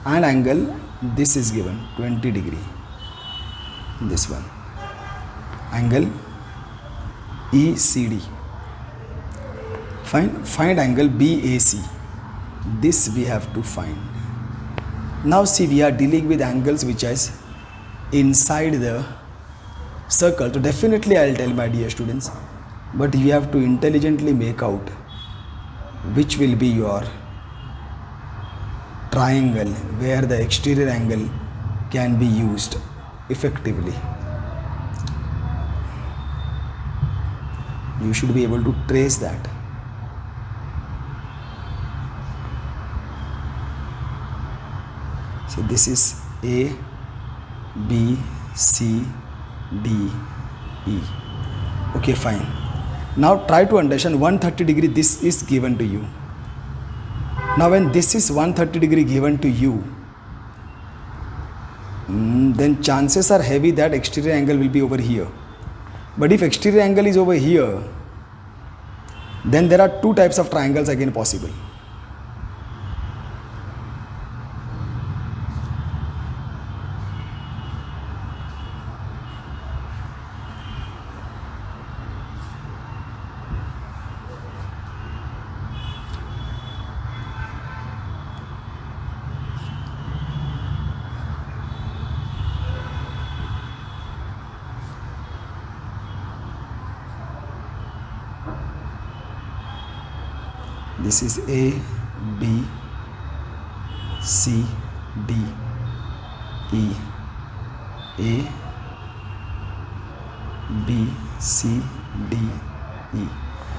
and angle this is given 20 degree. This one angle ECD. Find angle BAC. This we have to find. Now see, we are dealing with angles which is inside the circle. So definitely I will tell my dear students, but you have to intelligently make out which will be your triangle where the exterior angle can be used effectively. You should be able to trace that. So this is A, B, C, D, E. Okay, fine. Now try to understand 130 degree, this is given to you. Now when this is 130 degree given to you, then chances are heavy that exterior angle will be over here. But if exterior angle is over here, then there are two types of triangles again possible. This is A, B, C, D, E. A, B, C, D, E.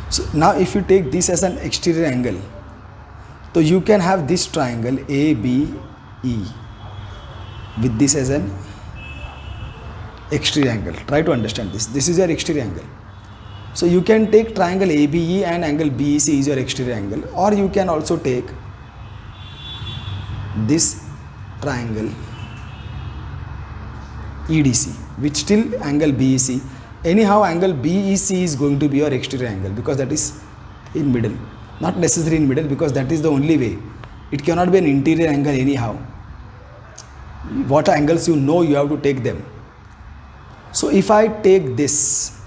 So now if you take this as an exterior angle, so you can have this triangle A, B, E with this as an exterior angle. Try to understand this. This is your exterior angle. So you can take triangle ABE and angle BEC is your exterior angle, or you can also take this triangle EDC, which still angle BEC. anyhow angle BEC is going to be your exterior angle because that is in middle. Not necessarily in middle because that is the only way. It cannot be an interior angle anyhow. What angles you know, you have to take them. So if I take this,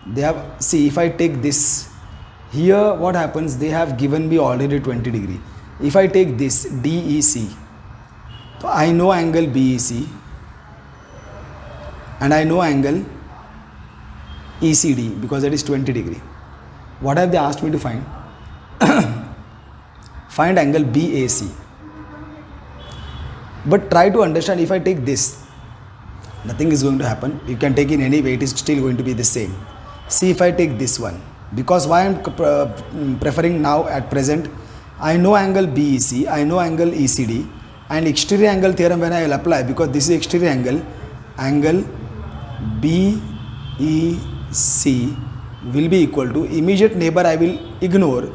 they have, see, if I take this, here what happens, they have given me already 20 degree. If I take this DEC, so I know angle BEC and I know angle ECD because that is 20 degree. What have they asked me to find? Find angle BAC. But try to understand, if I take this, nothing is going to happen. You can take in any way, it is still going to be the same. See if I take this one, because why I am preferring now at present, I know angle BEC, I know angle ECD, and exterior angle theorem when I will apply, because this is exterior angle, angle BEC will be equal to, immediate neighbor I will ignore,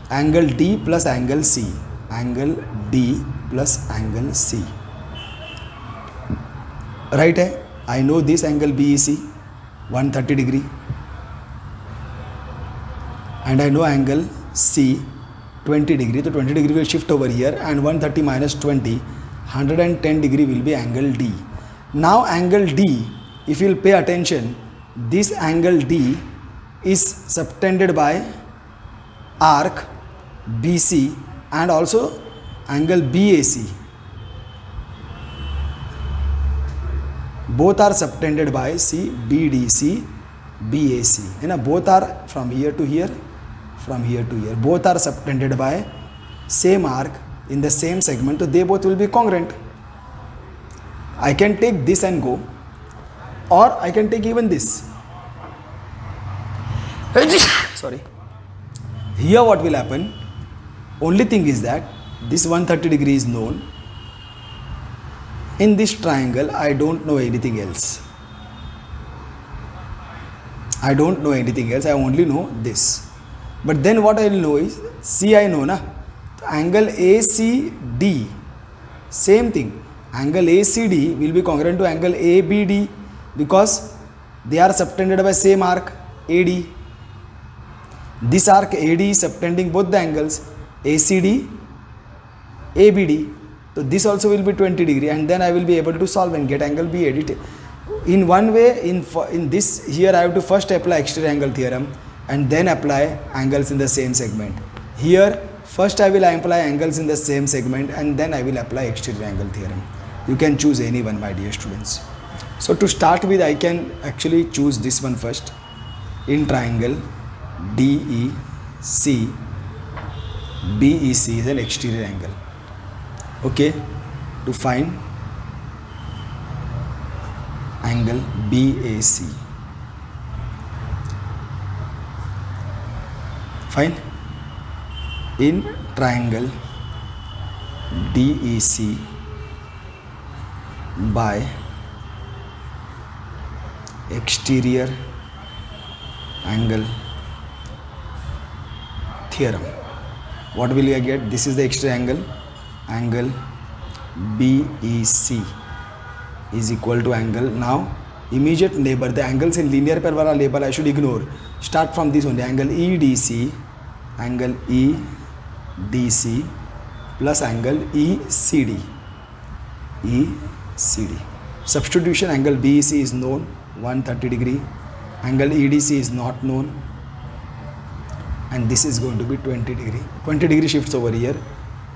angle D plus angle C, angle D plus angle C. Right hai? I know this angle BEC 130 degree and I know angle C 20 degree. So 20 degree will shift over here and 130 minus 20, 110 degree will be angle D. Now angle D, if you will pay attention, this angle D is subtended by arc BC and also angle BAC. Both are subtended by C, BDC, BAC. You know, both are from here to here, from here to here. Both are subtended by same arc in the same segment, so they both will be congruent. I can take this and go, or I can take even this. Sorry. Here what will happen? Only thing is that this 130 degree is known. In this triangle, I don't know anything else. I don't know anything else. I only know this. But then what I will know is, C I know na. Angle ACD, same thing. Angle ACD will be congruent to angle ABD because they are subtended by same arc AD. This arc AD is subtending both the angles ACD, ABD. So this also will be 20 degree and then I will be able to solve and get angle BAD. In one way, in this here I have to first apply exterior angle theorem and then apply angles in the same segment. Here first I will apply angles in the same segment and then I will apply exterior angle theorem. You can choose any one, my dear students. So to start with, I can actually choose this one first. In triangle DEC, BEC is an exterior angle. Okay, to find angle BAC. Fine. In triangle DEC by exterior angle theorem, what will you get? This is the exterior angle, angle BEC is equal to angle, now immediate neighbor, the angles in linear pair wala label I should ignore, start from this only, angle EDC, angle EDC plus angle ECD, substitution, angle BEC is known 130 degree, angle EDC is not known, and this is going to be 20 degree. 20 degree shifts over here.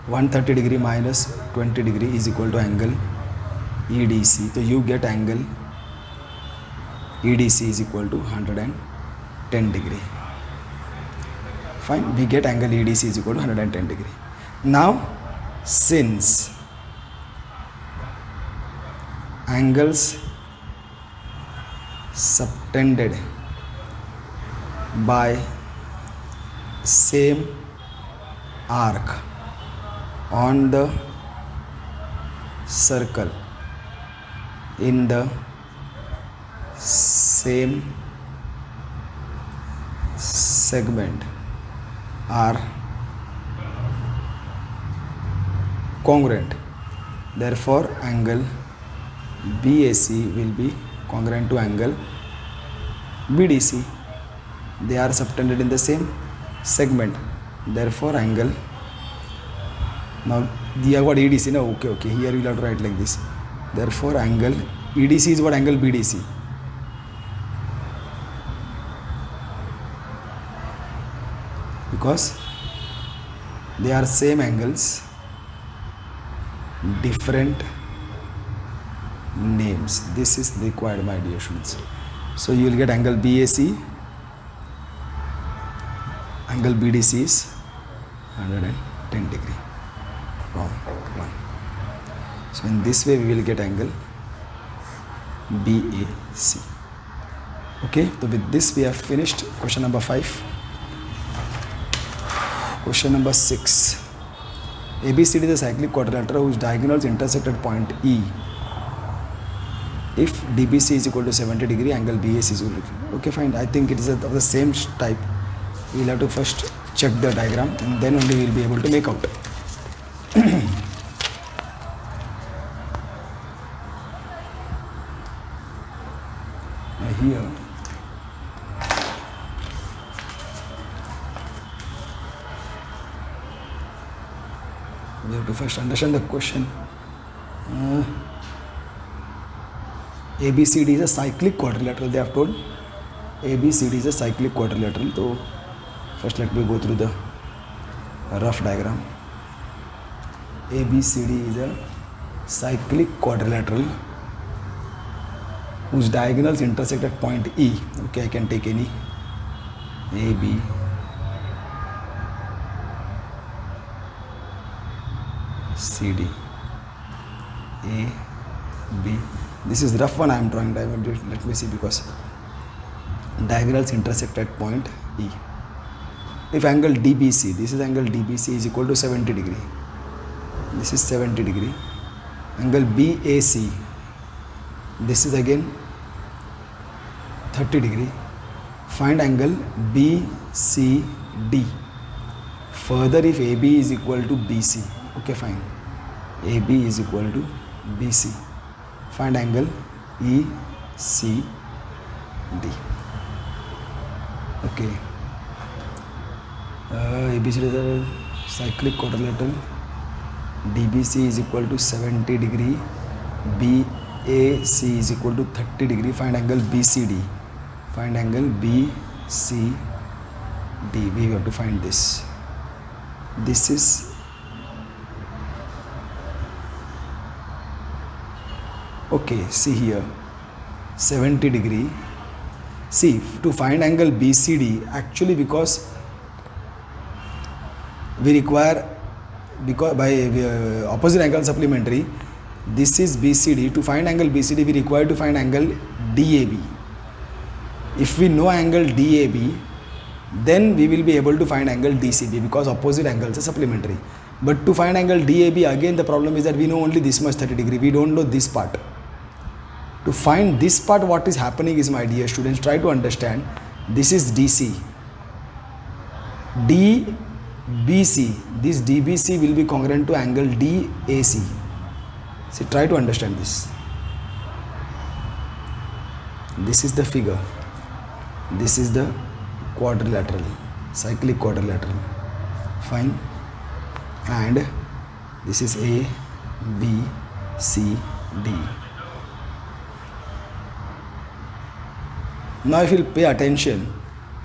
130 degree minus 20 degree is equal to angle EDC. So you get angle EDC is equal to 110 degree. Fine, we get angle EDC is equal to 110 degree. Now, since angles subtended by same arc on the circle in the same segment are congruent, therefore angle BAC will be congruent to angle BDC. They are subtended in the same segment. Therefore, angle. Now, we have got EDC. No, okay. Here we will have to write like this. Therefore, angle EDC is what? Angle BDC. Because they are same angles, different names. This is required, my dear students. So you will get angle BAC, angle BDC is 110 degree from 1. So in this way we will get angle BAC. Okay, so with this we have finished question number 5. Question number 6. ABCD is a cyclic quadrilateral whose diagonals intersect at point E. If DBC is equal to 70 degree, angle BAC is equal to. Okay, fine. I think it is of the same type. We will have to first check the diagram and then only we will be able to make out. Here we have to first understand the question. ABCD is a cyclic quadrilateral. They have told ABCD is a cyclic quadrilateral. So first let me go through the rough diagram. ABCD is a cyclic quadrilateral whose diagonals intersect at point E. Okay, I can take any A, B, C, D, A, B. This is rough one I am drawing. Let me see, because diagonals intersect at point E. If angle DBC, this is angle DBC is equal to 70 degree. This is 70 degree. Angle BAC, this is again 30 degree. Find angle BCD. Further, if AB is equal to BC, okay, fine. AB is equal to BC. Find angle ECD. Okay. ABCD is a cyclic quadrilateral. DBC is equal to 70 degree. BAC is equal to 30 degree. Find angle BCD. Find angle BCD. We have to find this. This is okay. See here, 70 degree. See, to find angle BCD, actually because we require, because by opposite angle supplementary, this is BCD. To find angle BCD, we require to find angle DAB. If we know angle DAB, then we will be able to find angle DCB, because opposite angles are supplementary. But to find angle DAB, again the problem is that we know only this much 30 degree. We don't know this part. To find this part, what is happening is, my dear students, try to understand. This is DC. DBC. This DBC will be congruent to angle DAC. See, try to understand this. This is the figure. This is the quadrilateral, cyclic quadrilateral. Fine. And this is A, B, C, D. Now if you pay attention,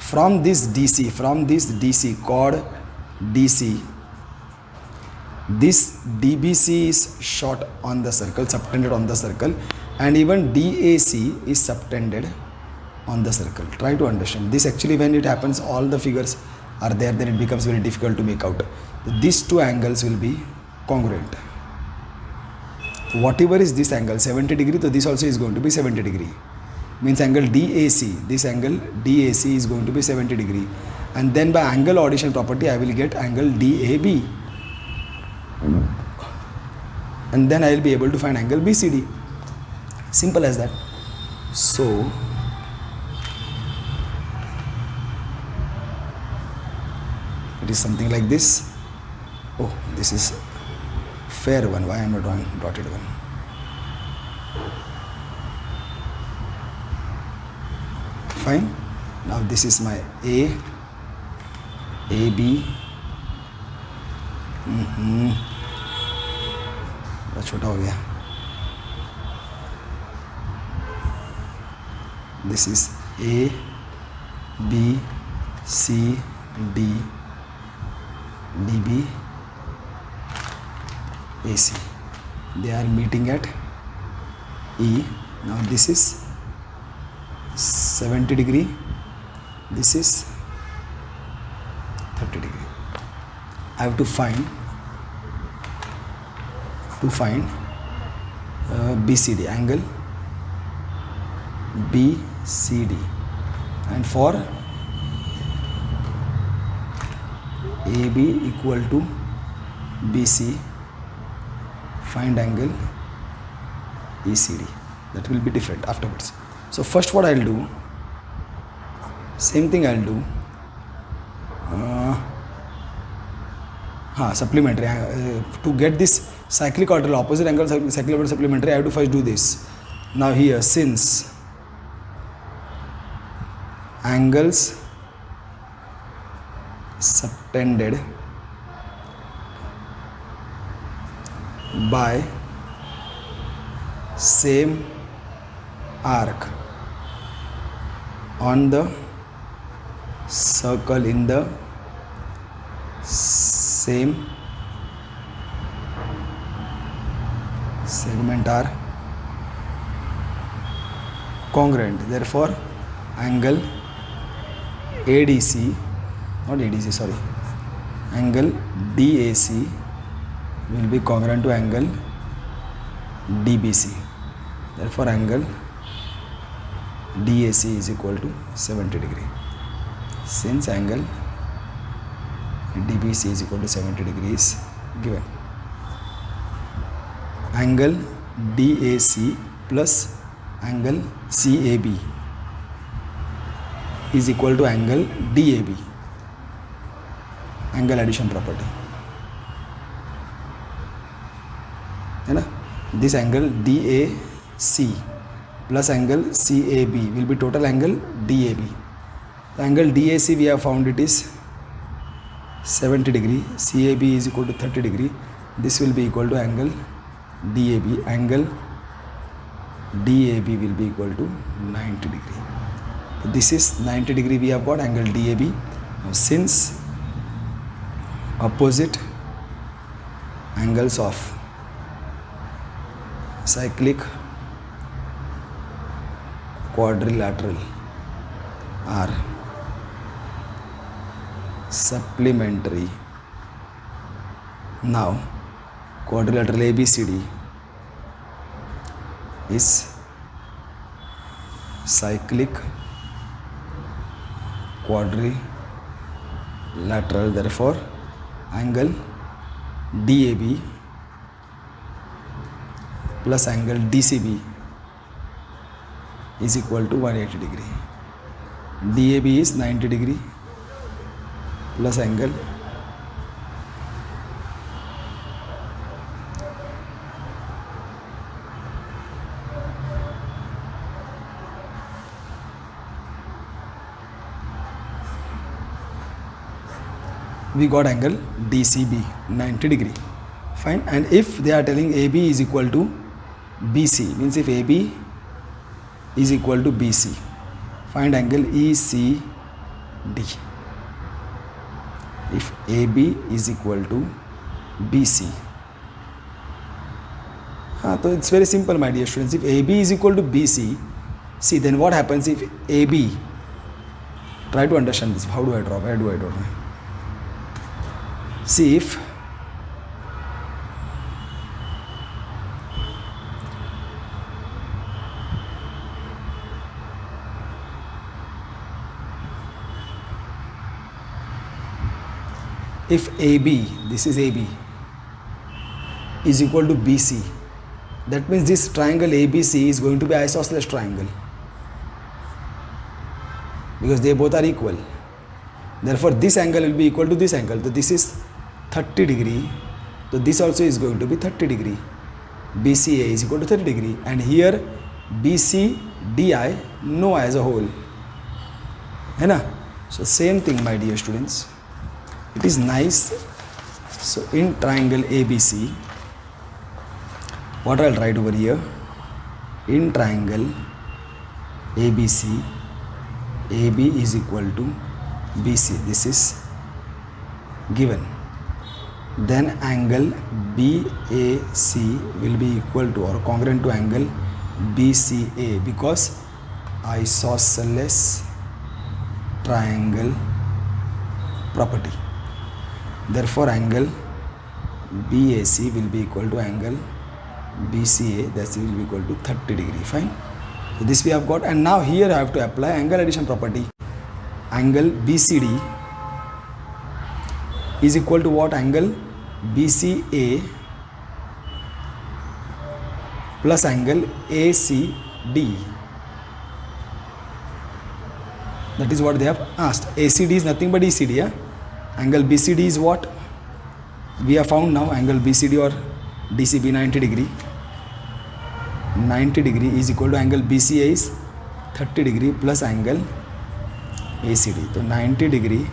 from this DC, chord DC, this DBC is short on the circle, subtended on the circle, and even DAC is subtended on the circle. Try to understand this. Actually, when it happens, all the figures are there, then it becomes very difficult to make out. These two angles will be congruent. Whatever is this angle, 70 degree, so this also is going to be 70 degree. Means angle DAC, this angle DAC is going to be 70 degree. And then by angle addition property, I will get angle DAB. And then I will be able to find angle BCD. Simple as that. So, it is something like this. Oh, this is fair one. Why I am not drawing dotted one? fine. Now this is my A, AB. बड़ा छोटा हो गया. This is A, B, C, D, DB, AC. They are meeting at E. Now this is 70 degree. This is 30 degree. I have to find BCD, angle BCD, and for AB equal to BC, find angle ECD. That will be different afterwards. So first what I'll do, same thing I'll do, supplementary. To get this cyclic order, opposite angle cyclic order supplementary, I have to first do this. Now here, since angles subtended by same arc on the circle in the same segment are congruent. Therefore, angle ADC, not ADC, sorry, angle DAC will be congruent to angle DBC. Therefore, angle DAC is equal to 70 degree. Since angle DBC is equal to 70 degrees given, angle DAC plus angle CAB is equal to angle DAB, angle addition property, है ना. This angle DAC plus angle CAB will be total angle DAB. The angle DAC we have found it is 70 degree, CAB is equal to 30 degree. This will be equal to angle DAB. Angle DAB will be equal to 90 degree. So this is 90 degree we have got angle DAB. Now since opposite angles of cyclic quadrilateral are supplementary, now quadrilateral ABCD is cyclic quadrilateral. Therefore, angle DAB plus angle DCB is equal to 180 degree. DAB is 90 degree plus angle we got angle DCB 90 degree. Fine. And if they are telling AB is equal to BC, means if AB is equal to BC, find angle ECD. If AB is equal to BC, so it's very simple, my dear students. If AB is equal to BC, see then what happens if AB, try to understand this. How do I draw? Where do I draw? See, if AB, this is AB, is equal to BC, that means this triangle ABC is going to be isosceles triangle because they both are equal. Therefore, this angle will be equal to this angle. So this is 30 degree. So this also is going to be 30 degree. BCA is equal to 30 degree. And here BCDI, no as a whole. है ना. So same thing my dear students, it is nice. So in triangle ABC, what I'll write over here, in triangle ABC, AB is equal to BC, this is given. Then angle BAC will be equal to or congruent to angle BCA because isosceles triangle property. Therefore angle BAC will be equal to angle BCA, that will be equal to 30 degree. Fine. So this we have got, and now here I have to apply angle addition property. Angle BCD is equal to what? Angle BCA plus angle ACD. That is what they have asked. ACD is nothing but ECD. Yeah? Angle BCD is what? We have found now angle BCD or DCB 90 degree. 90 degree is equal to angle BCA is 30 degree plus angle ACD. So 90 degree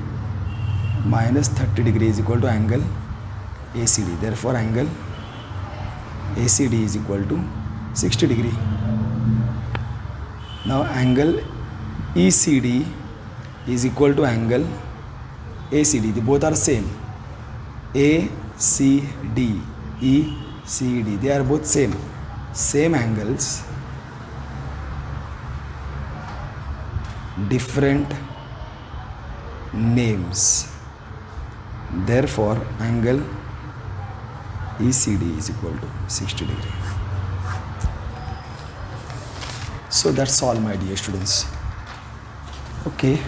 minus 30 degree is equal to angle ACD. Therefore angle ACD is equal to 60 degree. Now angle ECD is equal to angle ACD. They both are same. ACD, ECD, they are both same angles, different names. Therefore angle ECD is equal to 60 degree. So that's all my dear students. Okay,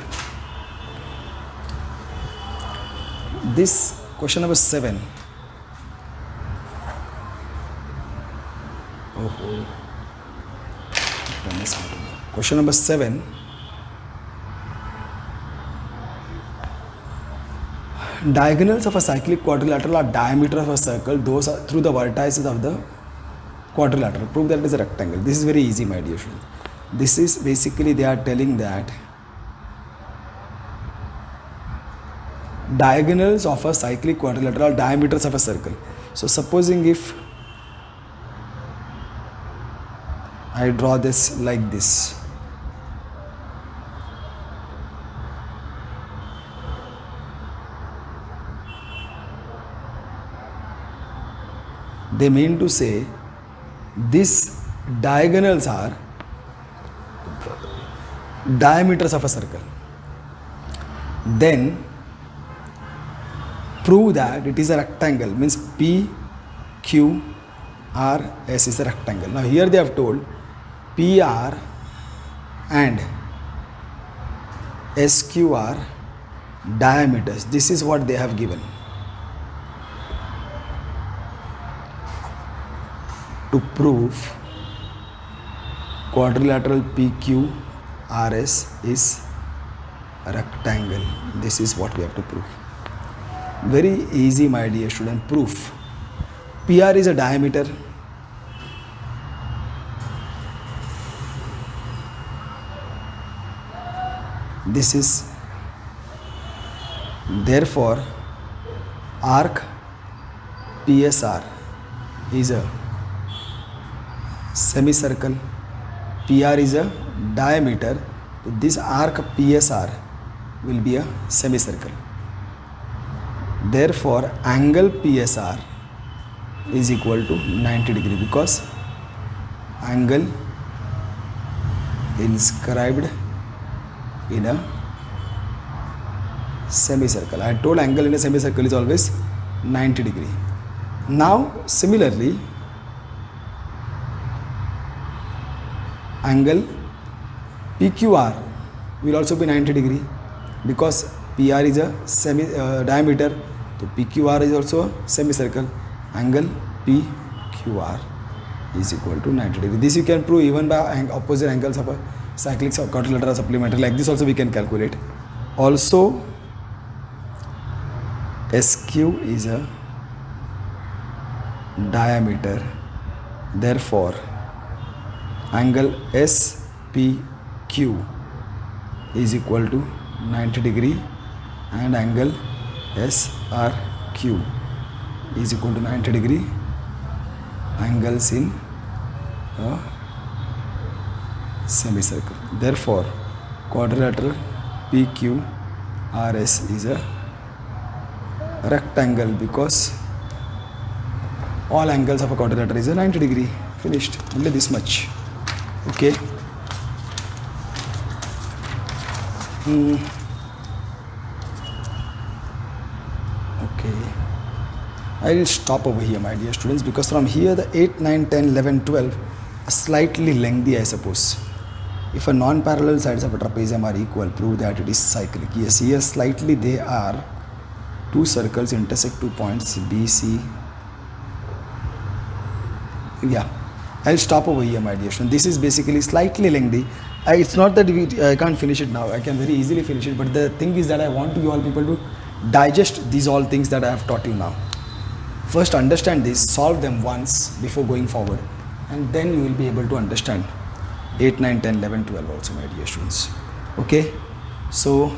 this question number 7. Question number 7. Diagonals of a cyclic quadrilateral are diameter of a circle, those are through the vertices of the quadrilateral. Prove that it is a rectangle. This is very easy my dear students. This is basically they are telling that diagonals of a cyclic quadrilateral are diameters of a circle. So supposing if I draw this like this, they mean to say these diagonals are diameters of a circle. Then prove that it is a rectangle, means PQRS is a rectangle. Now here they have told PR and SQ are diameters. This is what they have given. To prove quadrilateral PQRS is a rectangle, this is what we have to prove. Very easy my dear student. Proof. PR is a diameter, this is, therefore arc PSR is a semicircle. PR is a diameter, so this arc PSR will be a semicircle. Therefore angle PSR is equal to 90 degree because angle inscribed in a semicircle. I told angle in a semicircle is always 90 degree. Now similarly angle PQR will also be 90 degree because PR is a diameter, so PQR is also a semicircle. Angle PQR is equal to 90 degree. This you can prove even by opposite angles of a cyclic or quadrilateral supplementary. Like this also we can calculate. Also SQ is a diameter, therefore angle SPQ is equal to 90 degree and angle SRQ is equal to 90 degree angles in a semicircle. Therefore, quadrilateral PQRS is a rectangle because all angles of a quadrilateral is a 90 degree. Finished. Only this much. Okay. Okay. I will stop over here, my dear students, because from here the 8, 9, 10, 11, 12 are slightly lengthy, I suppose. If a non-parallel sides of a trapezium are equal, prove that it is cyclic. Yes, here slightly they are. Two circles intersect 2 points B, C. Yeah, I'll stop over here, my dear students. This is basically slightly lengthy. It's not that I can't finish it now. I can very easily finish it. But the thing is that I want you all people to digest these all things that I have taught you now. First understand this, solve them once before going forward. And then you will be able to understand 8, 9, 10, 11, 12 also, my dear students. Okay? So,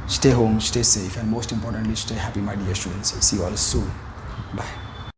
stay home, stay safe, and most importantly, stay happy, my dear students. See you all soon. Bye.